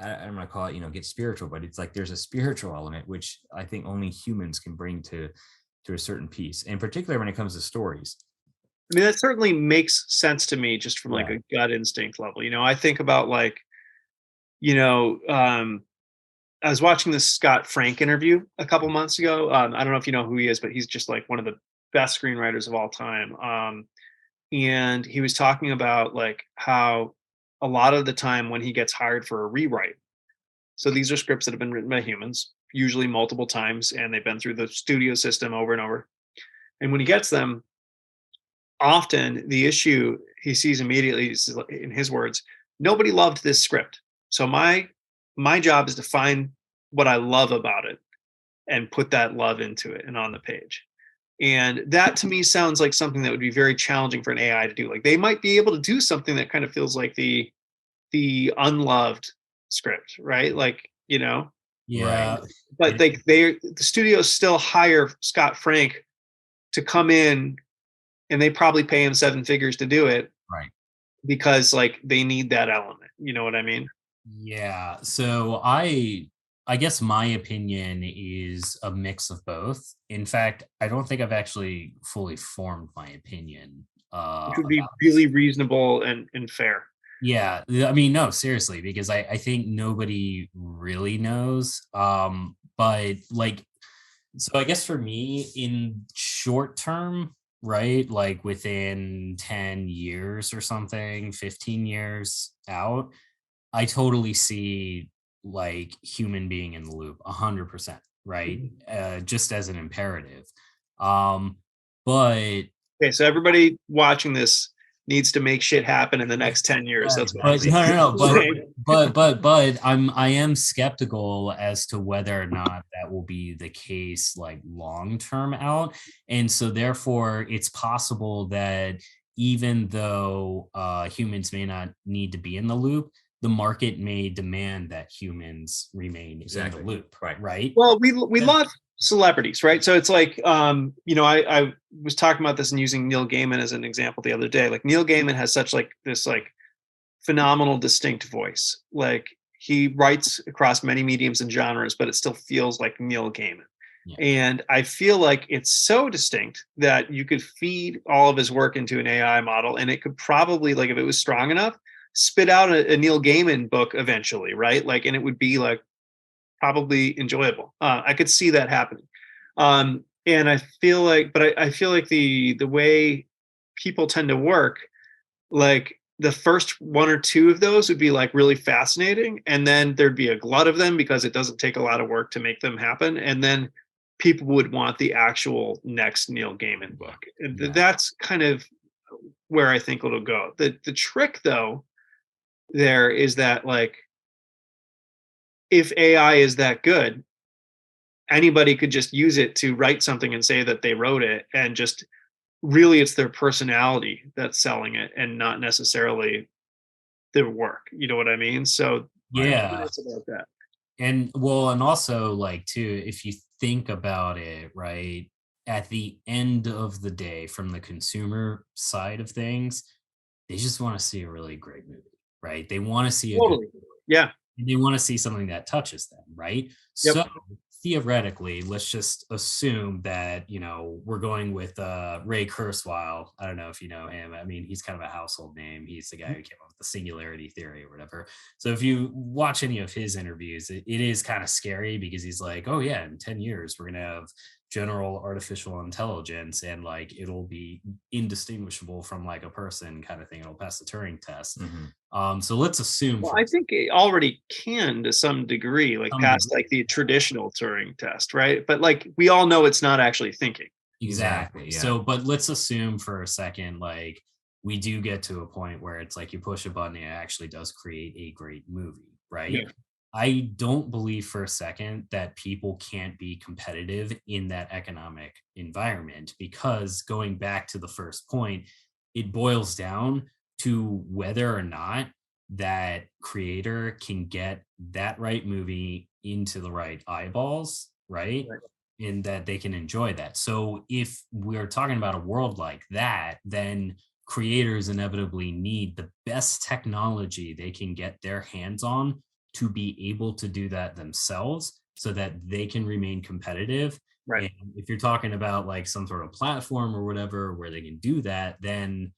S3: I don't want to call it, get spiritual, but it's like there's a spiritual element which I think only humans can bring to a certain piece, in particular when it comes to stories.
S2: I mean, that certainly makes sense to me just from like a gut instinct level. I think about like, I was watching this Scott Frank interview a couple months ago. I don't know if you know who he is, but he's just like one of the best screenwriters of all time. And he was talking about like how a lot of the time when he gets hired for a rewrite, so these are scripts that have been written by humans, usually multiple times, and they've been through the studio system over and over. And when he gets them, often the issue he sees immediately is, in his words, nobody loved this script. So my job is to find what I love about it and put that love into it and on the page. And that to me sounds like something that would be very challenging for an AI to do. Like they might be able to do something that kind of feels like the unloved script, right? Like,
S1: Yeah.
S2: Right. But the studios still hire Scott Frank to come in, and they probably pay him 7 figures to do it.
S3: Right.
S2: Because like they need that element. You know what I mean?
S1: Yeah. So I guess my opinion is a mix of both. In fact, I don't think I've actually fully formed my opinion.
S2: Which would be really reasonable and fair.
S1: Yeah, I mean, no, seriously, because I think nobody really knows. But like, so I guess for me, in short term, right, like within 10 years or something, 15 years out, I totally see like human being in the loop 100%, right? Just as an imperative. But
S2: Okay, so everybody watching this needs to make shit happen in the next 10 years. That's what I'm saying.
S1: No, but I am skeptical as to whether or not that will be the case like long term out. And so therefore it's possible that even though humans may not need to be in the loop, the market may demand that humans remain in the loop. Right.
S2: Well, we love celebrities, right? So it's like, I was talking about this and using Neil Gaiman as an example the other day. Like Neil Gaiman has such like this like phenomenal distinct voice. Like he writes across many mediums and genres, but it still feels like Neil Gaiman. Yeah. And I feel like it's so distinct that you could feed all of his work into an AI model, and it could probably, like if it was strong enough, spit out a Neil Gaiman book eventually, right? Like, and it would be like probably enjoyable. I could see that happening. And I feel like, but I feel like the way people tend to work, like the first 1 or 2 of those would be like really fascinating, and then there'd be a glut of them because it doesn't take a lot of work to make them happen, and then people would want the actual next Neil Gaiman book. And that's kind of where I think it'll go. The trick though there is that like if AI is that good, anybody could just use it to write something and say that they wrote it, and just really it's their personality that's selling it and not necessarily their work. You know what I mean? So
S1: yeah,
S2: it's about that.
S1: And well, and also like too, if you think about it, right, at the end of the day, from the consumer side of things, they just want to see a really great movie, right? They want to see a good movie.
S2: Yeah.
S1: And they want to see something that touches them, right?
S2: Yep.
S1: So theoretically, let's just assume that, we're going with Ray Kurzweil. I don't know if you know him. I mean, he's kind of a household name. He's the guy who came up with the singularity theory or whatever. So if you watch any of his interviews, it is kind of scary, because he's like, oh yeah, in 10 years, we're going to have general artificial intelligence, and like it'll be indistinguishable from like a person kind of thing. It'll pass the Turing test. So let's assume.
S2: Well, I think it already can to some degree, like past like the traditional Turing test, right? But like we all know it's not actually thinking.
S1: Exactly. Yeah. So, but let's assume for a second, like we do get to a point where it's like you push a button and it actually does create a great movie, right? Yeah. I don't believe for a second that people can't be competitive in that economic environment, because going back to the first point, it boils down to whether or not that creator can get that right movie into the right eyeballs, right?
S2: Right.
S1: And that they can enjoy that. So if we're talking about a world like that, then creators inevitably need the best technology they can get their hands on to be able to do that themselves so that they can remain competitive.
S2: Right.
S1: And if you're talking about like some sort of platform or whatever where they can do that, then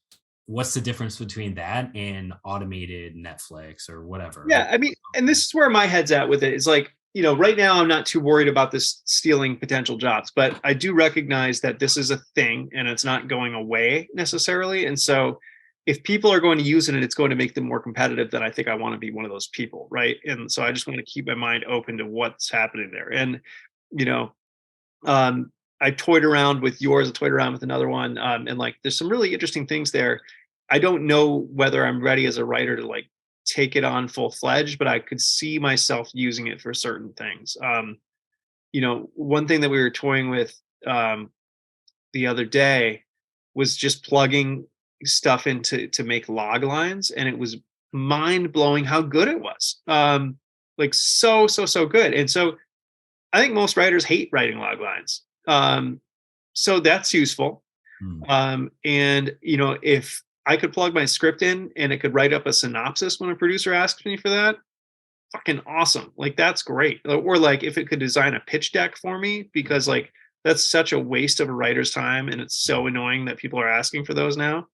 S1: what's the difference between that and automated Netflix or whatever?
S2: Yeah, I mean, and this is where my head's at with it. Is like, right now I'm not too worried about this stealing potential jobs, but I do recognize that this is a thing and it's not going away necessarily. And so if people are going to use it and it's going to make them more competitive, then I think I want to be one of those people, right? And so I just want to keep my mind open to what's happening there. And you know, I toyed around with yours, I toyed around with another one, and like there's some really interesting things there. I don't know whether I'm ready as a writer to like take it on full fledged, but I could see myself using it for certain things. One thing that we were toying with um, the other day was just plugging stuff into to make log lines, and it was mind blowing how good it was. Like so good. And so I think most writers hate writing log lines. So that's useful.
S3: Hmm.
S2: And if I could plug my script in and it could write up a synopsis when a producer asks me for that, fucking awesome. Like that's great. Or like if it could design a pitch deck for me, because like that's such a waste of a writer's time and it's so annoying that people are asking for those now.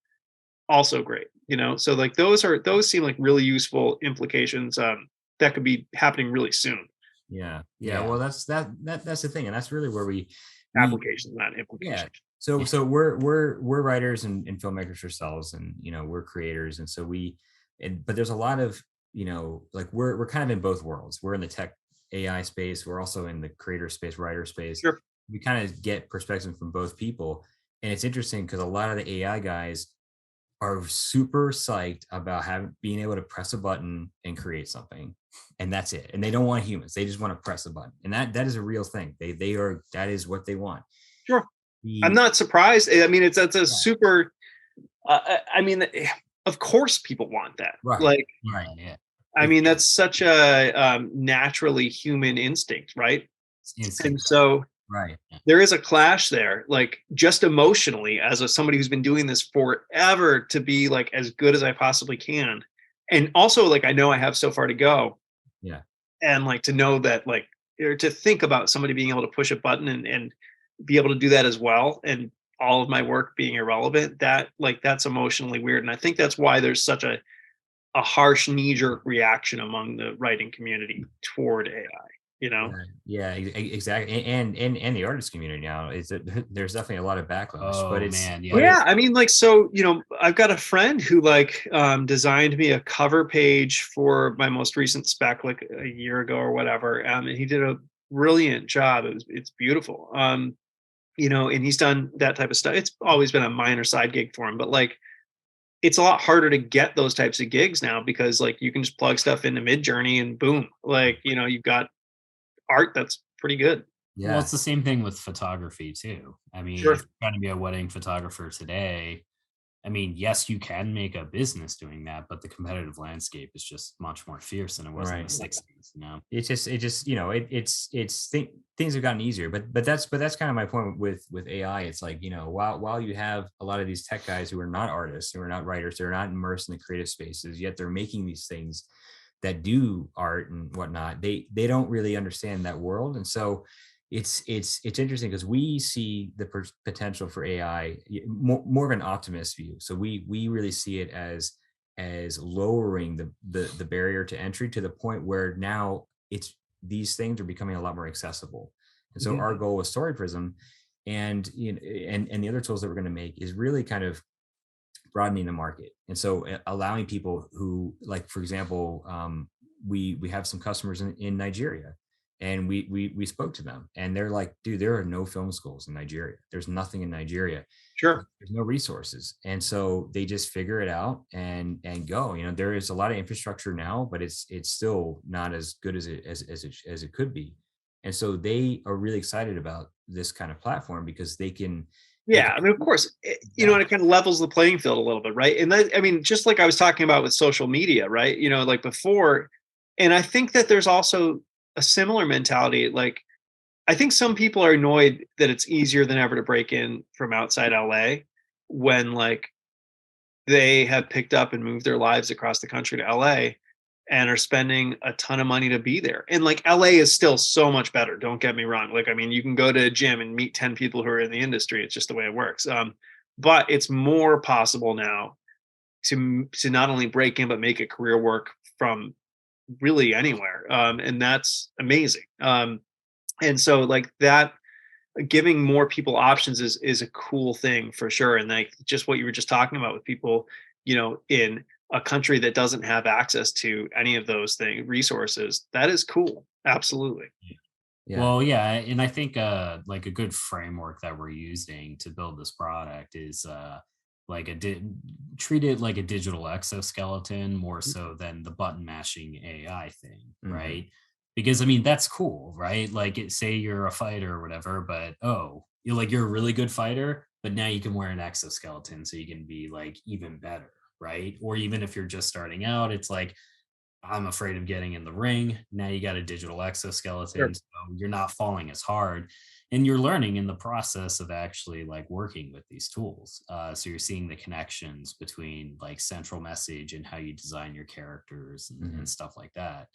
S2: Also great. So like those seem like really useful implications that could be happening really soon.
S3: Yeah.
S1: Yeah.
S3: Well, that's the thing, and that's really where we
S2: Applications, not
S3: yeah.
S2: implications.
S3: So we're writers and filmmakers ourselves, and we're creators, and so but there's a lot of like we're kind of in both worlds. We're in the tech AI space. We're also in the creator space, writer space.
S2: Sure.
S3: We kind of get perspective from both people, and it's interesting because a lot of the AI guys are super psyched about being able to press a button and create something, and that's it. And they don't want humans; they just want to press a button, and that is a real thing. That is what they want.
S2: Sure. I'm not surprised. I mean, that's a
S3: Yeah.
S2: super. I mean, of course, people want that.
S3: Right.
S2: Like,
S1: Right. Yeah.
S2: I mean, that's such a naturally human instinct, right?
S1: It's instant.
S2: And so
S3: Right.
S2: there is a clash there, like just emotionally, as somebody who's been doing this forever, to be like as good as I possibly can, and also like I know I have so far to go.
S3: Yeah.
S2: And like to know that like, or to think about somebody being able to push a button and be able to do that as well, and all of my work being irrelevant, that's emotionally weird. And I think that's why there's such a harsh knee-jerk reaction among the writing community toward AI.
S3: Yeah, exactly. And the artist community now is that there's definitely a lot of backlash,
S1: Oh
S3: but it's
S1: man, yeah.
S2: Yeah, I mean, like, so I've got a friend who like designed me a cover page for my most recent spec like a year ago or whatever, and he did a brilliant job. It's beautiful. And he's done that type of stuff. It's always been a minor side gig for him, but like it's a lot harder to get those types of gigs now because like you can just plug stuff into Midjourney and boom, like you've got art that's pretty good.
S1: Well, it's the same thing with photography too. I mean,
S2: Sure.
S1: if you're trying to be a wedding photographer today, I mean, yes, you can make a business doing that, but the competitive landscape is just much more fierce than it was in the
S3: Right.
S1: 60s.
S3: It's just things have gotten easier, but that's kind of my point with AI. It's like while you have a lot of these tech guys who are not artists, who are not writers, they're not immersed in the creative spaces, yet they're making these things that do art and whatnot. They don't really understand that world, and so it's interesting because we see the potential for AI more of an optimist view. So we really see it as lowering the barrier to entry to the point where now these things are becoming a lot more accessible. And so our goal with Story Prism and and the other tools that we're going to make is really kind of broadening the market. And so allowing people who, like, for example, we have some customers in Nigeria, And we spoke to them, and they're like, dude, there are no film schools in Nigeria. There's nothing in Nigeria.
S2: Sure.
S3: There's no resources. And so they just figure it out and go. There is a lot of infrastructure now, but it's still not as good as it could be. And so they are really excited about this kind of platform because they can
S2: Yeah, I mean, of course, and it kind of levels the playing field a little bit, right? And that, I mean, just like I was talking about with social media, right? Like before, and I think that there's also a similar mentality. Like, I think some people are annoyed that it's easier than ever to break in from outside LA when like they have picked up and moved their lives across the country to LA and are spending a ton of money to be there. And like LA is still so much better. Don't get me wrong. Like, I mean, you can go to a gym and meet 10 people who are in the industry. It's just the way it works. But it's more possible now to not only break in, but make a career work from really anywhere. And that's amazing. And so like that, giving more people options is a cool thing for sure. And like just what you were just talking about with people, in a country that doesn't have access to any of those resources, that is cool. Absolutely.
S3: Yeah.
S1: Well, yeah, and I think like a good framework that we're using to build this product is like treat it like a digital exoskeleton more so than the button mashing AI thing, right? Because I mean that's cool, right? Like say you're a fighter or whatever, but you're a really good fighter, but now you can wear an exoskeleton so you can be like even better, right? Or even if you're just starting out, it's like I'm afraid of getting in the ring. Now you got a digital exoskeleton,
S2: Sure.
S1: so you're not falling as hard. And you're learning in the process of actually like working with these tools. So you're seeing the connections between like central message and how you design your characters and stuff like that.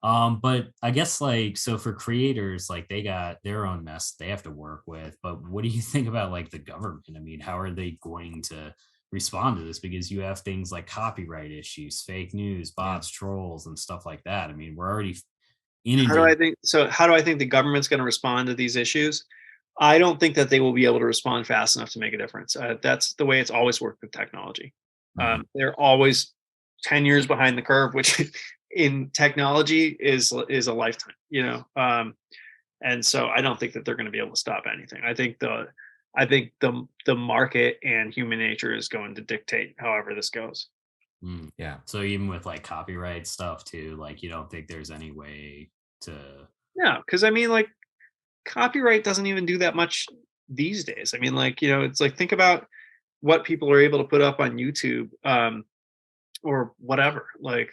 S1: But I guess like so for creators, like they got their own mess they have to work with. But what do you think about like the government? I mean, how are they going to respond to this? Because you have things like copyright issues, fake news, bots, trolls, and stuff like that. I mean, we're already inundated.
S2: How do I think the government's going to respond to these issues? I don't think that they will be able to respond fast enough to make a difference. That's the way it's always worked with technology. They're always 10 years behind the curve, which in technology is a lifetime, and so I don't think that they're going to be able to stop anything. I think the market and human nature is going to dictate however this goes.
S3: Yeah.
S1: So even with like copyright stuff too, like you don't think there's any way to.
S2: No, because I mean, like copyright doesn't even do that much these days. I mean, like it's like think about what people are able to put up on YouTube, or whatever. Like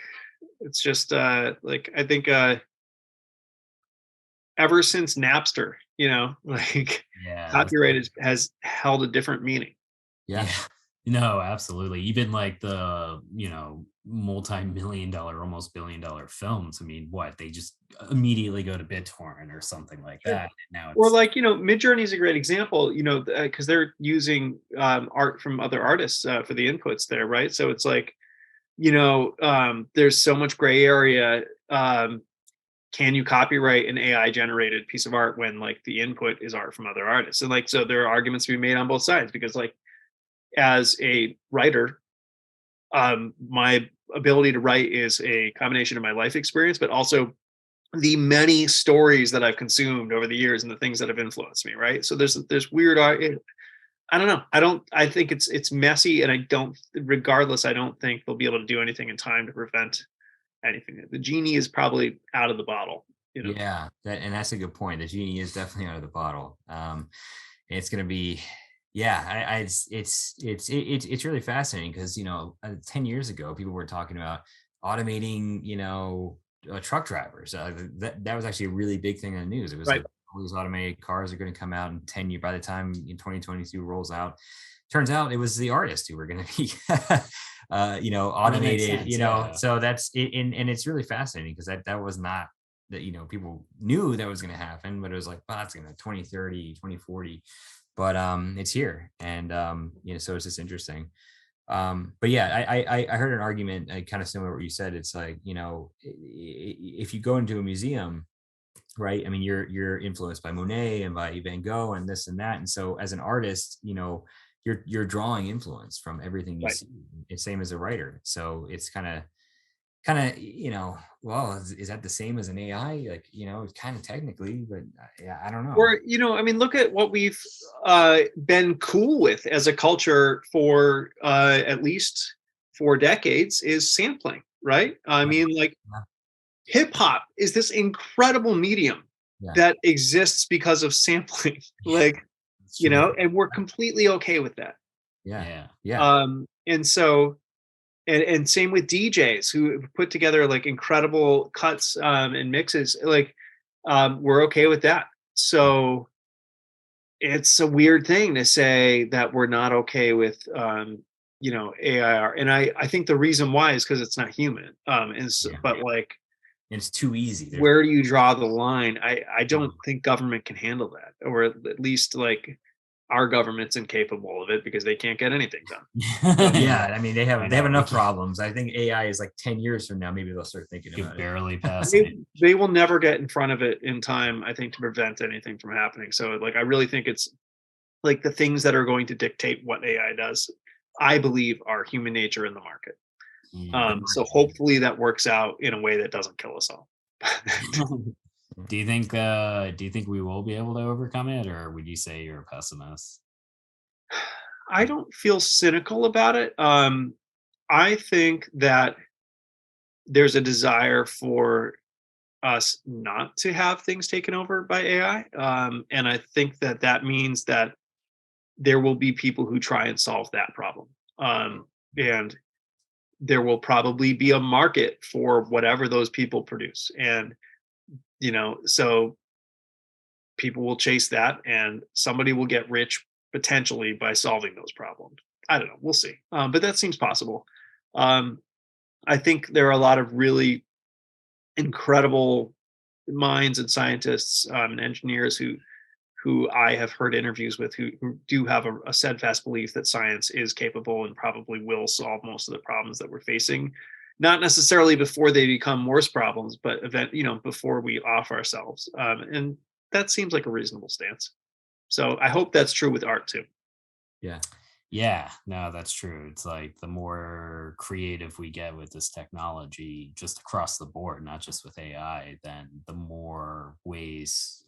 S2: it's just like I think ever since Napster, like
S1: Yeah.
S2: copyright has held a different meaning.
S3: Yeah.
S1: No, absolutely. Even like the, multi-million dollar, almost $1 billion films. I mean, what they just immediately go to BitTorrent or something like
S2: Sure.
S1: that. And now
S2: Or
S1: it's
S2: like, Midjourney is a great example, because they're using art from other artists for the inputs there, right? So it's like, there's so much gray area. Can you copyright an AI generated piece of art when like the input is art from other artists? And like, so there are arguments to be made on both sides because like as a writer, my ability to write is a combination of my life experience, but also the many stories that I've consumed over the years and the things that have influenced me. Right. So there's weird. I don't know. I think it's messy, and regardless, I don't think they'll be able to do anything in time to prevent anything. The genie is probably out of the bottle.
S3: Yeah, and that's a good point. The genie is definitely out of the bottle. It's going to be, yeah, it's really fascinating because 10 years ago people were talking about automating truck drivers. That was actually a really big thing in the news. It was
S2: Right.
S3: like all these automated cars are going to come out in 10 years. By the time in 2022 rolls out, turns out it was the artists who were going to be automated.
S1: sense,
S3: So that's it, and it's really fascinating because that was not that people knew that was going to happen, but it was like, oh, that's going to 2030 2040, but it's here. And so it's just interesting. But yeah, I heard an argument kind of similar to what you said. It's like, if you go into a museum, right, I mean, you're influenced by Monet and by Van Gogh and this and that, and so as an artist, you're drawing influence from everything you
S2: Right.
S3: see. It's same as a writer. So it's kind of kind of, well, is that the same as an AI? Like, kind of technically, but yeah, I don't know.
S2: Or, I mean, look at what we've been cool with as a culture for at least 4 decades is sampling, right? I mean, like hip hop is this incredible medium that exists because of sampling, like, and we're completely okay with that.
S3: Yeah.
S2: And so, and same with DJs who put together like incredible cuts and mixes, like we're okay with that. So it's a weird thing to say that we're not okay with AIR, and I think the reason why is because it's not human. But like,
S3: it's too easy.
S2: Where do you draw the line? I don't think government can handle that, or at least like our government's incapable of it because they can't get anything done.
S3: Yeah, I mean they have enough problems. I think AI is like 10 years from now, maybe they'll start thinking about it.
S1: Barely pass
S2: it. They will never get in front of it in time, I think, to prevent anything from happening. So like I really think it's like the things that are going to dictate what AI does, I believe, are human nature in the market. So hopefully that works out in a way that doesn't kill us all.
S1: Do you think we will be able to overcome it, or would you say you're a pessimist?
S2: I don't feel cynical about it. I think that there's a desire for us not to have things taken over by AI. And I think that means that there will be people who try and solve that problem. And there will probably be a market for whatever those people produce. And so people will chase that and somebody will get rich potentially by solving those problems. I don't know. We'll see. But that seems possible. I think there are a lot of really incredible minds and scientists and engineers who I have heard interviews with who do have a steadfast belief that science is capable and probably will solve most of the problems that we're facing. Not necessarily before they become worse problems, but before we off ourselves. And that seems like a reasonable stance. So I hope that's true with art too.
S1: Yeah, no, that's true. It's like the more creative we get with this technology, just across the board, not just with AI, then the more ways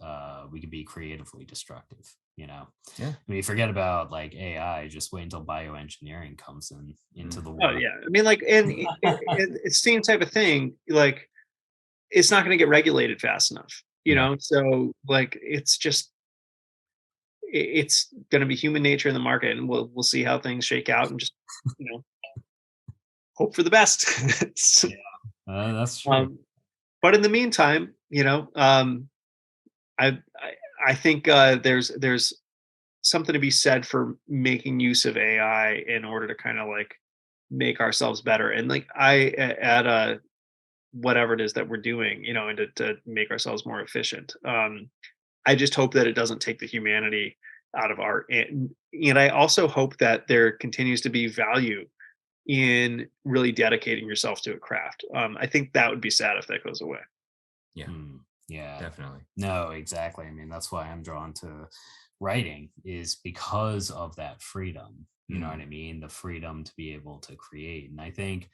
S1: we can be creatively destructive. I mean, forget about like AI. Just wait until bioengineering comes into the world.
S2: Oh yeah, I mean, like, and it's the same type of thing. Like, it's not going to get regulated fast enough, So like, it's going to be human nature in the market, and we'll see how things shake out, and just hope for the best.
S1: That's true.
S2: But in the meantime, I think there's something to be said for making use of AI in order to kind of like make ourselves better, and like at whatever it is that we're doing, and to make ourselves more efficient. I just hope that it doesn't take the humanity out of art. And I also hope that there continues to be value in really dedicating yourself to a craft. I think that would be sad if that goes away.
S1: Yeah,
S3: definitely.
S1: No, exactly. I mean, that's why I'm drawn to writing, is because of that freedom. You know what I mean? The freedom to be able to create. And I think,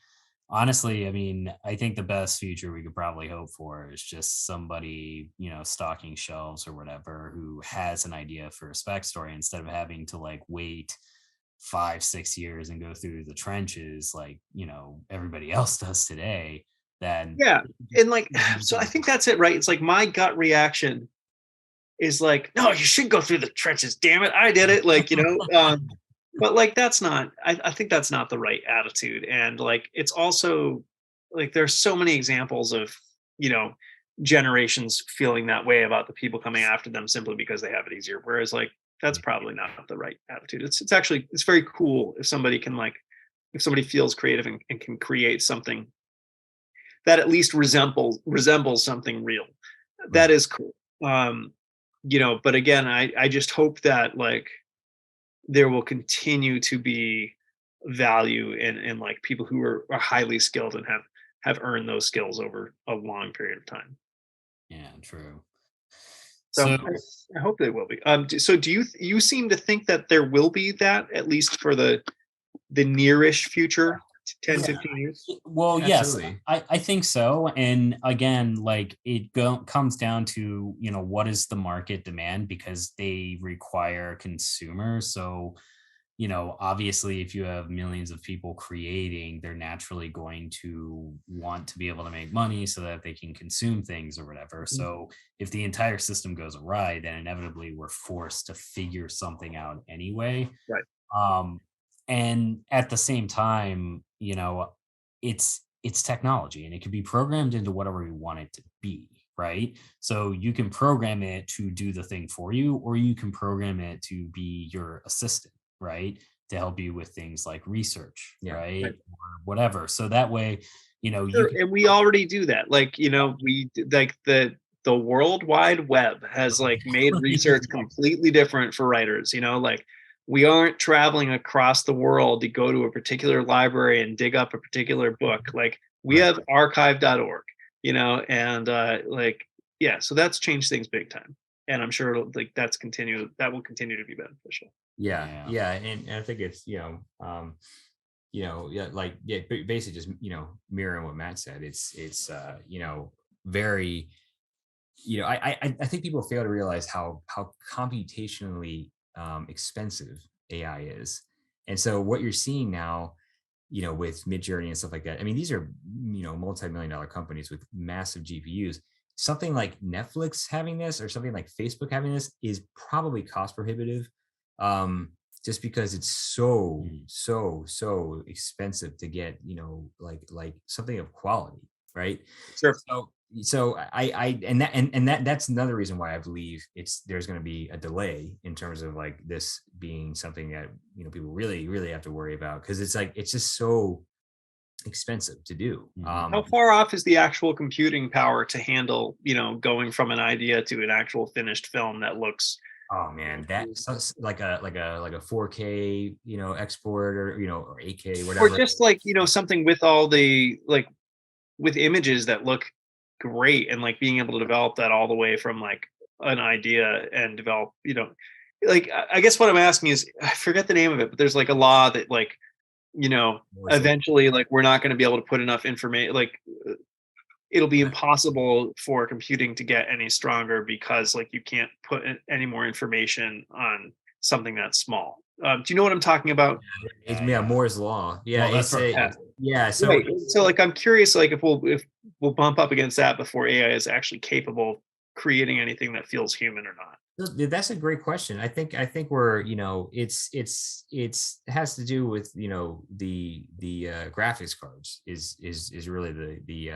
S1: honestly, I mean, I think the best future we could probably hope for is just somebody, stocking shelves or whatever, who has an idea for a spec story instead of having to like wait 5-6 years and go through the trenches like, everybody else does today. Then
S2: and like, so I think that's it, right? It's like my gut reaction is like, no, you should go through the trenches. Damn it, I did it. Like, but like that's not. I think that's not the right attitude. And like, it's also like there's so many examples of generations feeling that way about the people coming after them simply because they have it easier. Whereas like that's probably not the right attitude. It's actually very cool if somebody feels creative and can create something that at least resembles something real. That is cool. But again, I just hope that like there will continue to be value in like people who are highly skilled and have earned those skills over a long period of time.
S1: Yeah, true.
S2: So I hope they will be. So do you seem to think that there will be that, at least for the nearish future? 10, 15 years?
S1: Well,
S3: Absolutely.
S1: yes, I think so. And again, like it comes down to, what is the market demand, because they require consumers. So, obviously, if you have millions of people creating, they're naturally going to want to be able to make money so that they can consume things or whatever. So if the entire system goes awry, then inevitably we're forced to figure something out anyway.
S2: Right.
S1: And at the same time, it's technology, and it can be programmed into whatever you want it to be, right? So you can program it to do the thing for you, or you can program it to be your assistant, right? To help you with things like research, right? Or whatever. So that way,
S2: Sure, and we already do that. Like, we like the World Wide Web has like made research completely different for writers. Like we aren't traveling across the world to go to a particular library and dig up a particular book. Like we have archive.org, and so that's changed things big time. And I'm sure that will continue to be beneficial.
S3: Yeah. And I think it's, basically just, mirroring what Matt said. It's very, I think people fail to realize how computationally expensive AI is. And so what you're seeing now, with Midjourney and stuff like that, I mean, these are, multi-million-dollar companies with massive GPUs. Something like Netflix having this, or something like Facebook having this, is probably cost prohibitive, just because it's so expensive to get, like something of quality, right?
S2: Sure.
S3: So that's another reason why I believe there's going to be a delay in terms of like this being something that, people really have to worry about, because it's just so expensive to do.
S2: How far off is the actual computing power to handle, going from an idea to an actual finished film that looks?
S3: Oh man, that's like a 4K, export, or or 8K, whatever.
S2: Or just like, something with all the with images that look great, and like being able to develop that all the way from like an idea and develop, like I guess what I'm asking is, I forget the name of it, but there's like a law that like, eventually like we're not going to be able to put enough information, like it'll be impossible for computing to get any stronger, because like you can't put any more information on something that's small. Do you know what I'm talking about?
S3: It's Moore's law. Yeah,
S1: Well, that's
S3: So
S2: right. So like I'm curious, like if we'll bump up against that before AI is actually capable of creating anything that feels human or not.
S3: That's a great question. I think we're, it has to do with, the graphics cards is really the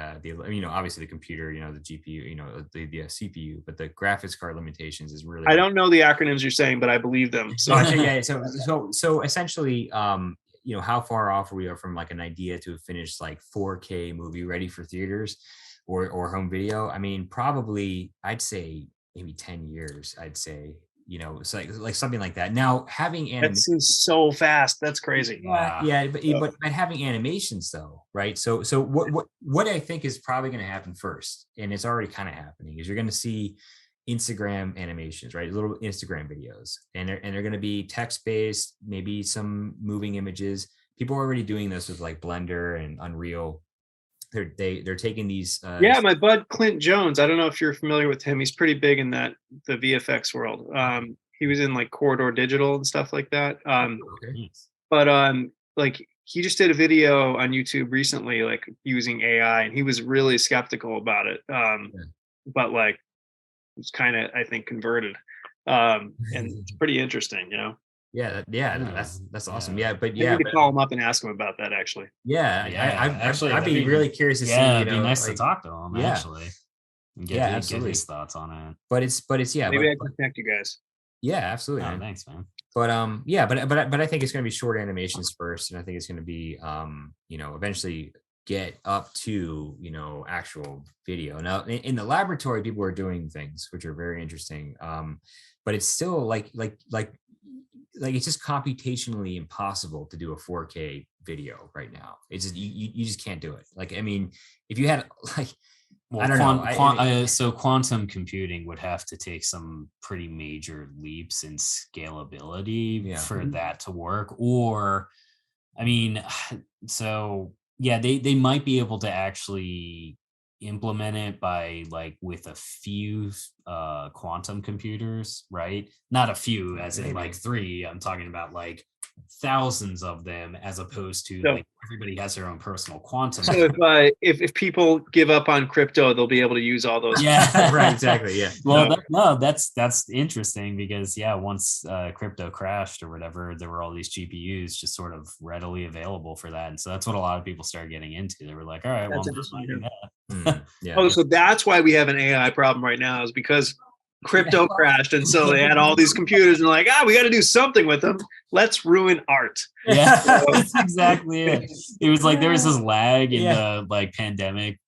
S3: obviously the computer, the GPU, the CPU, but the graphics card limitations is really.
S2: I don't know the acronyms you're saying, but I believe them. So
S3: so essentially, how far off are we from like an idea to a finished like 4K movie ready for theaters or home video? I mean, probably I'd say maybe 10 years, I'd say, it's like something like that. Now having
S2: that seems so fast. That's crazy.
S3: But having animations though, right? So what I think is probably going to happen first, and it's already kind of happening, is you're going to see Instagram animations, right? Little Instagram videos, and they're going to be text-based, maybe some moving images. People are already doing this with like Blender and Unreal. They're taking these.
S2: My bud Clint Jones. I don't know if you're familiar with him. He's pretty big in the VFX world. He was in like Corridor Digital and stuff like that. But like he just did a video on YouTube recently, like using AI, and he was really skeptical about it. But like, it was kind of, I think, converted, and it's pretty interesting,
S3: That's awesome.
S2: I need to call him up and ask him about that, actually.
S3: I'd be really curious to see.
S1: It'd be nice to talk to him, actually, and get his thoughts on it.
S2: Maybe I can connect you guys.
S3: Yeah, absolutely.
S1: Oh, thanks, man.
S3: But but I think it's going to be short animations first, and I think it's going to be eventually get up to actual video. Now in the laboratory, people are doing things which are very interesting, but it's still like it's just computationally impossible to do a 4K video right now. It's just you just can't do it. Like, I mean, if you had like, I don't know.
S1: So quantum computing would have to take some pretty major leaps in scalability for that to work, or I mean, so yeah, they might be able to actually implement it by like with a few quantum computers, right? Not a few as in like 3. I'm talking about like thousands of them, as opposed to
S2: So,
S1: like everybody has their own personal quantum.
S2: so if people give up on crypto, they'll be able to use all those.
S1: Yeah,
S3: Right, exactly. Yeah.
S1: Well, no, that's interesting because yeah, once crypto crashed or whatever, there were all these GPUs just sort of readily available for that, and so that's what a lot of people started getting into. They were like, all right, well,
S2: That's
S1: I'm not
S2: interesting.
S1: mining
S2: Yeah.
S1: that.
S3: Yeah.
S2: Oh, so that's why we have an AI problem right now, is because crypto crashed, and so they had all these computers and like, we got to do something with them. Let's ruin art.
S1: Yeah, that's exactly it. It was like there was this lag in
S3: Yeah.
S1: the like pandemic,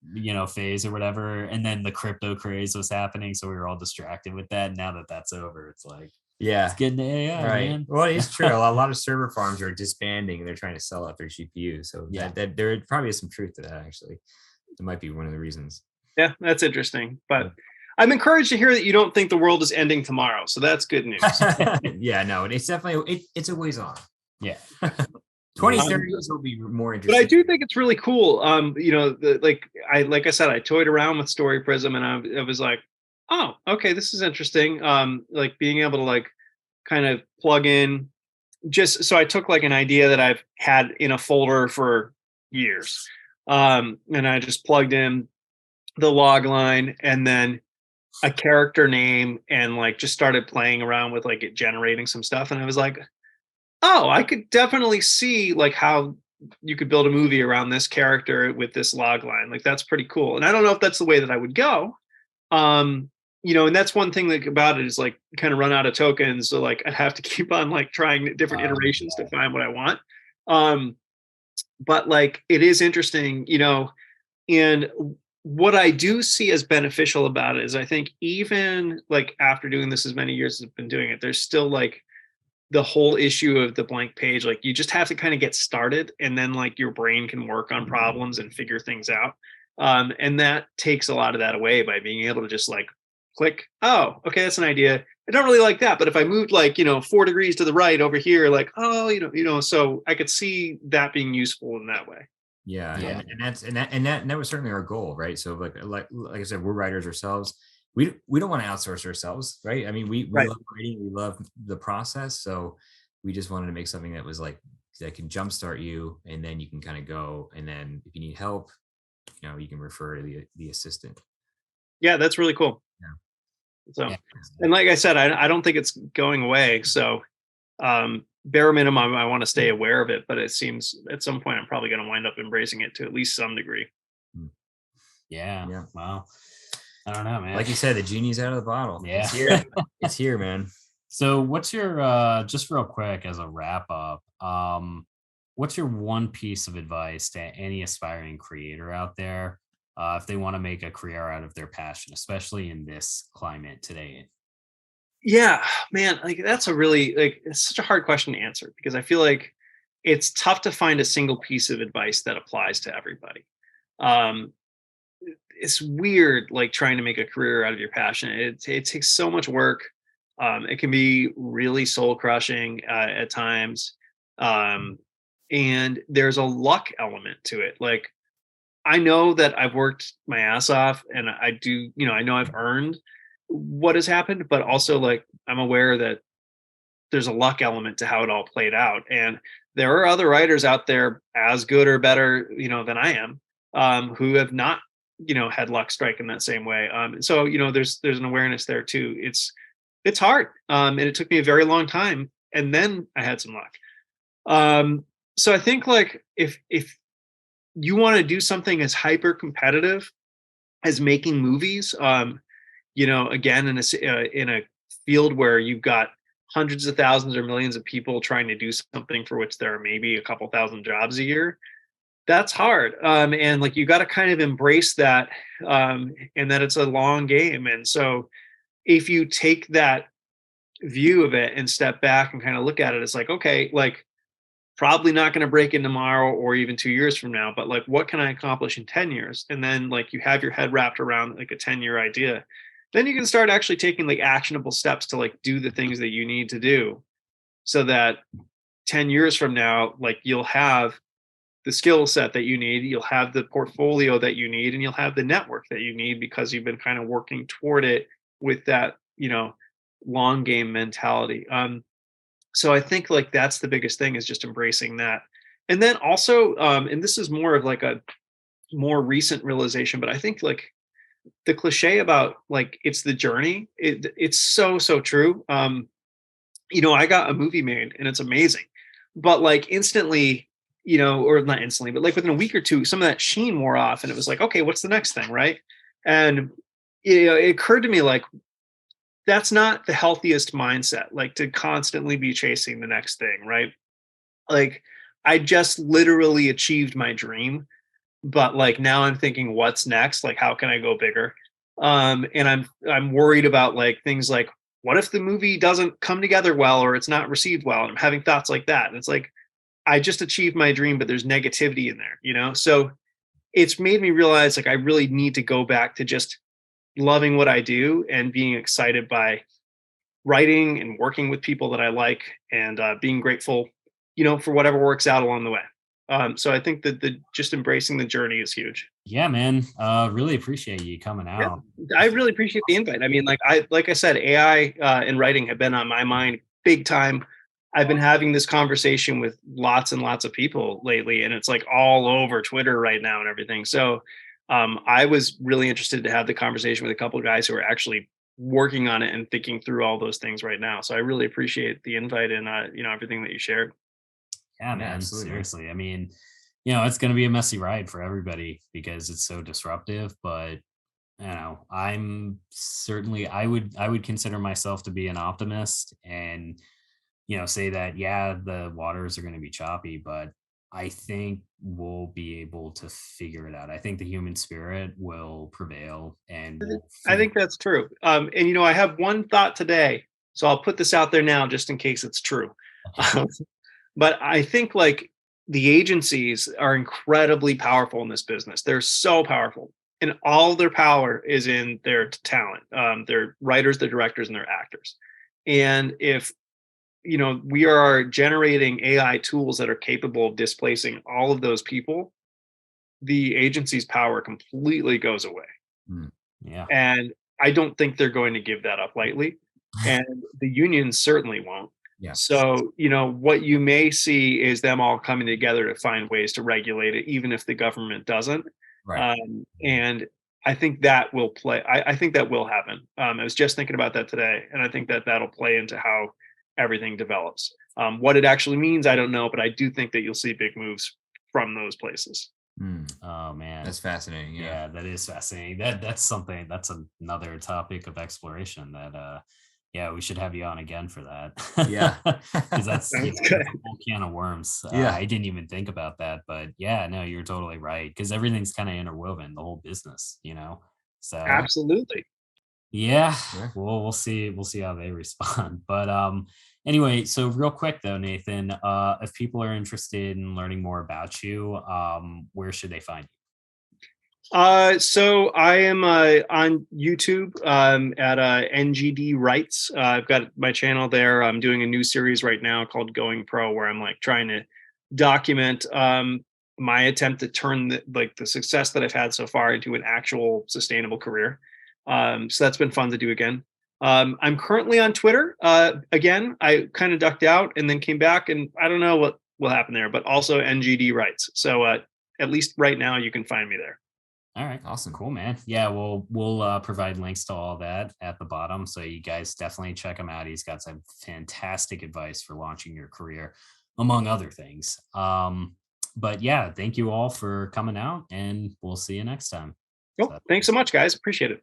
S1: phase or whatever, and then the crypto craze was happening, so we were all distracted with that. And now that that's over, it's like,
S3: Yeah.
S1: let's get into AI,
S3: Right.
S1: man.
S3: Well, it's true. A lot of server farms are disbanding and they're trying to sell out their GPUs. So
S1: Yeah.
S3: that there probably is some truth to that, actually. It might be one of the reasons.
S2: Yeah, that's interesting. But I'm encouraged to hear that you don't think the world is ending tomorrow. So that's good news.
S3: Yeah, no, it's definitely it's a ways off.
S1: Yeah.
S3: 2030s will be more
S2: But
S3: interesting.
S2: I do think it's really cool. Like I said, I toyed around with Story Prism, and I was like, oh, okay, this is interesting. Like being able to like kind of plug in. Just so I took like an idea that I've had in a folder for years, and I just plugged in the log line and then a character name, and like just started playing around with like it generating some stuff, and I was like, oh, I could definitely see like how you could build a movie around this character with this log line. Like that's pretty cool. And I don't know if that's the way that I would go. Um, and that's one thing like about it is like kind of run out of tokens. So like I'd have to keep on like trying different iterations to find what I want. But like it is interesting, and what I do see as beneficial about it is I think even like after doing this as many years as I've been doing it, there's still like the whole issue of the blank page. Like you just have to kind of get started, and then like your brain can work on problems and figure things out. And that takes a lot of that away by being able to just like click, oh, okay, that's an idea. I don't really like that, but if I moved like 4 degrees to the right over here, like, oh, so I could see that being useful in that way.
S3: Yeah,
S1: Yeah.
S3: and that was certainly our goal, right? So like I said, we're writers ourselves. We don't want to outsource ourselves, right? I mean, we
S2: Right.
S3: love writing, we love the process, so we just wanted to make something that was like that can jumpstart you, and then you can kind of go, and then if you need help, you can refer to the assistant.
S2: Yeah, that's really cool.
S3: Yeah.
S2: So,
S1: Yeah.
S2: and like I said, I don't think it's going away. So, bare minimum, I want to stay aware of it, but it seems at some point I'm probably going to wind up embracing it to at least some degree.
S1: Yeah.
S3: Yeah.
S1: Wow. I don't know, man.
S3: Like you said, the genie's out of the bottle.
S1: Yeah.
S3: It's here. It's here, man.
S1: So what's your just real quick as a wrap up, what's your one piece of advice to any aspiring creator out there if they want to make a career out of their passion, especially in this climate today?
S2: Yeah, man, like that's a really like it's such a hard question to answer because I feel like it's tough to find a single piece of advice that applies to everybody. Um, it's weird like trying to make a career out of your passion. It takes so much work. It can be really soul crushing at times. Um, and there's a luck element to it. Like I know that I've worked my ass off and I do, I know I've earned what has happened, but also like I'm aware that there's a luck element to how it all played out. And there are other writers out there as good or better, than I am, who have not, had luck strike in that same way. So, there's an awareness there too. It's hard. And it took me a very long time. And then I had some luck. So I think like if you want to do something as hyper competitive as making movies, again in a field where you've got hundreds of thousands or millions of people trying to do something for which there are maybe a couple thousand jobs a year, that's hard. And like you got to kind of embrace that, and that it's a long game. And so if you take that view of it and step back and kind of look at it, it's like, okay, like probably not going to break in tomorrow or even 2 years from now, but like what can I accomplish in 10 years? And then like you have your head wrapped around like a 10-year idea, then you can start actually taking like actionable steps to like do the things that you need to do so that 10 years from now, like you'll have the skill set that you need, you'll have the portfolio that you need, and you'll have the network that you need because you've been kind of working toward it with that, long game mentality. So I think like that's the biggest thing, is just embracing that. And then also, and this is more of like a more recent realization, but I think like the cliche about like it's the journey, it's so true. I got a movie made and it's amazing, but like instantly, or not instantly, but like within a week or two, some of that sheen wore off, and it was like, okay, what's the next thing, right? And it occurred to me like that's not the healthiest mindset, like to constantly be chasing the next thing, right? Like I just literally achieved my dream, but like now I'm thinking, what's next? Like how can I go bigger? And I'm worried about like things like, what if the movie doesn't come together well, or it's not received well? And I'm having thoughts like that. And it's like, I just achieved my dream, but there's negativity in there. So it's made me realize like I really need to go back to just loving what I do and being excited by writing and working with people that I like, and being grateful, for whatever works out along the way. So I think that the just embracing the journey is huge.
S1: Yeah, man. Really appreciate you coming
S2: Yeah,
S1: out.
S2: I really appreciate the invite. I mean, like I said, AI and writing have been on my mind big time. I've been having this conversation with lots and lots of people lately, and it's like all over Twitter right now and everything. So I was really interested to have the conversation with a couple of guys who are actually working on it and thinking through all those things right now. So I really appreciate the invite and everything that you shared.
S1: Yeah,
S3: Yeah,
S1: man.
S3: absolutely.
S1: Seriously. I mean, it's going to be a messy ride for everybody because it's so disruptive, but I would consider myself to be an optimist, and say that, yeah, the waters are going to be choppy, but I think we'll be able to figure it out. I think the human spirit will prevail, and we'll
S2: I
S1: figure.
S2: think that's true. And I have one thought today, so I'll put this out there now just in case it's true.
S1: Okay.
S2: But I think like the agencies are incredibly powerful in this business. They're so powerful, and all their power is in their talent, their writers, their directors, and their actors. And if we are generating AI tools that are capable of displacing all of those people, the agency's power completely goes away.
S3: Mm.
S1: Yeah.
S2: And I don't think they're going to give that up lightly. And the unions certainly won't.
S3: Yeah.
S2: So, what you may see is them all coming together to find ways to regulate it, even if the government doesn't.
S3: Right.
S2: And I think that will play. I think that will happen. I was just thinking about that today, and I think that that'll play into how everything develops. What it actually means, I don't know, but I do think that you'll see big moves from those places.
S3: Mm.
S1: Oh man.
S3: That's fascinating. Yeah.
S1: Yeah, that is fascinating. That's another topic of exploration that yeah, we should have you on again for that.
S3: Yeah.
S1: Because that's,
S2: Sounds
S1: that's
S2: good.
S1: a whole can of worms.
S3: Yeah.
S1: I didn't even think about that, but yeah, no, you're totally right, because everything's kind of interwoven, the whole business. So
S2: Absolutely.
S1: yeah,
S3: Yeah.
S1: we'll see how they respond. But anyway, so real quick though, Nathan, if people are interested in learning more about you, where should they find you?
S2: So I am on YouTube at NGD Writes. I've got my channel there. I'm doing a new series right now called Going Pro, where I'm like trying to document my attempt to turn the success that I've had so far into an actual sustainable career. So that's been fun to do again. I'm currently on Twitter. Again, I kind of ducked out and then came back, and I don't know what will happen there, but also NGD Writes. So at least right now you can find me there.
S1: All right, awesome, cool, man. Yeah, we'll provide links to all that at the bottom, so you guys definitely check him out. He's got some fantastic advice for launching your career, among other things. But yeah, thank you all for coming out, and we'll see you next time.
S2: Cool. Thanks so much, guys. Appreciate it.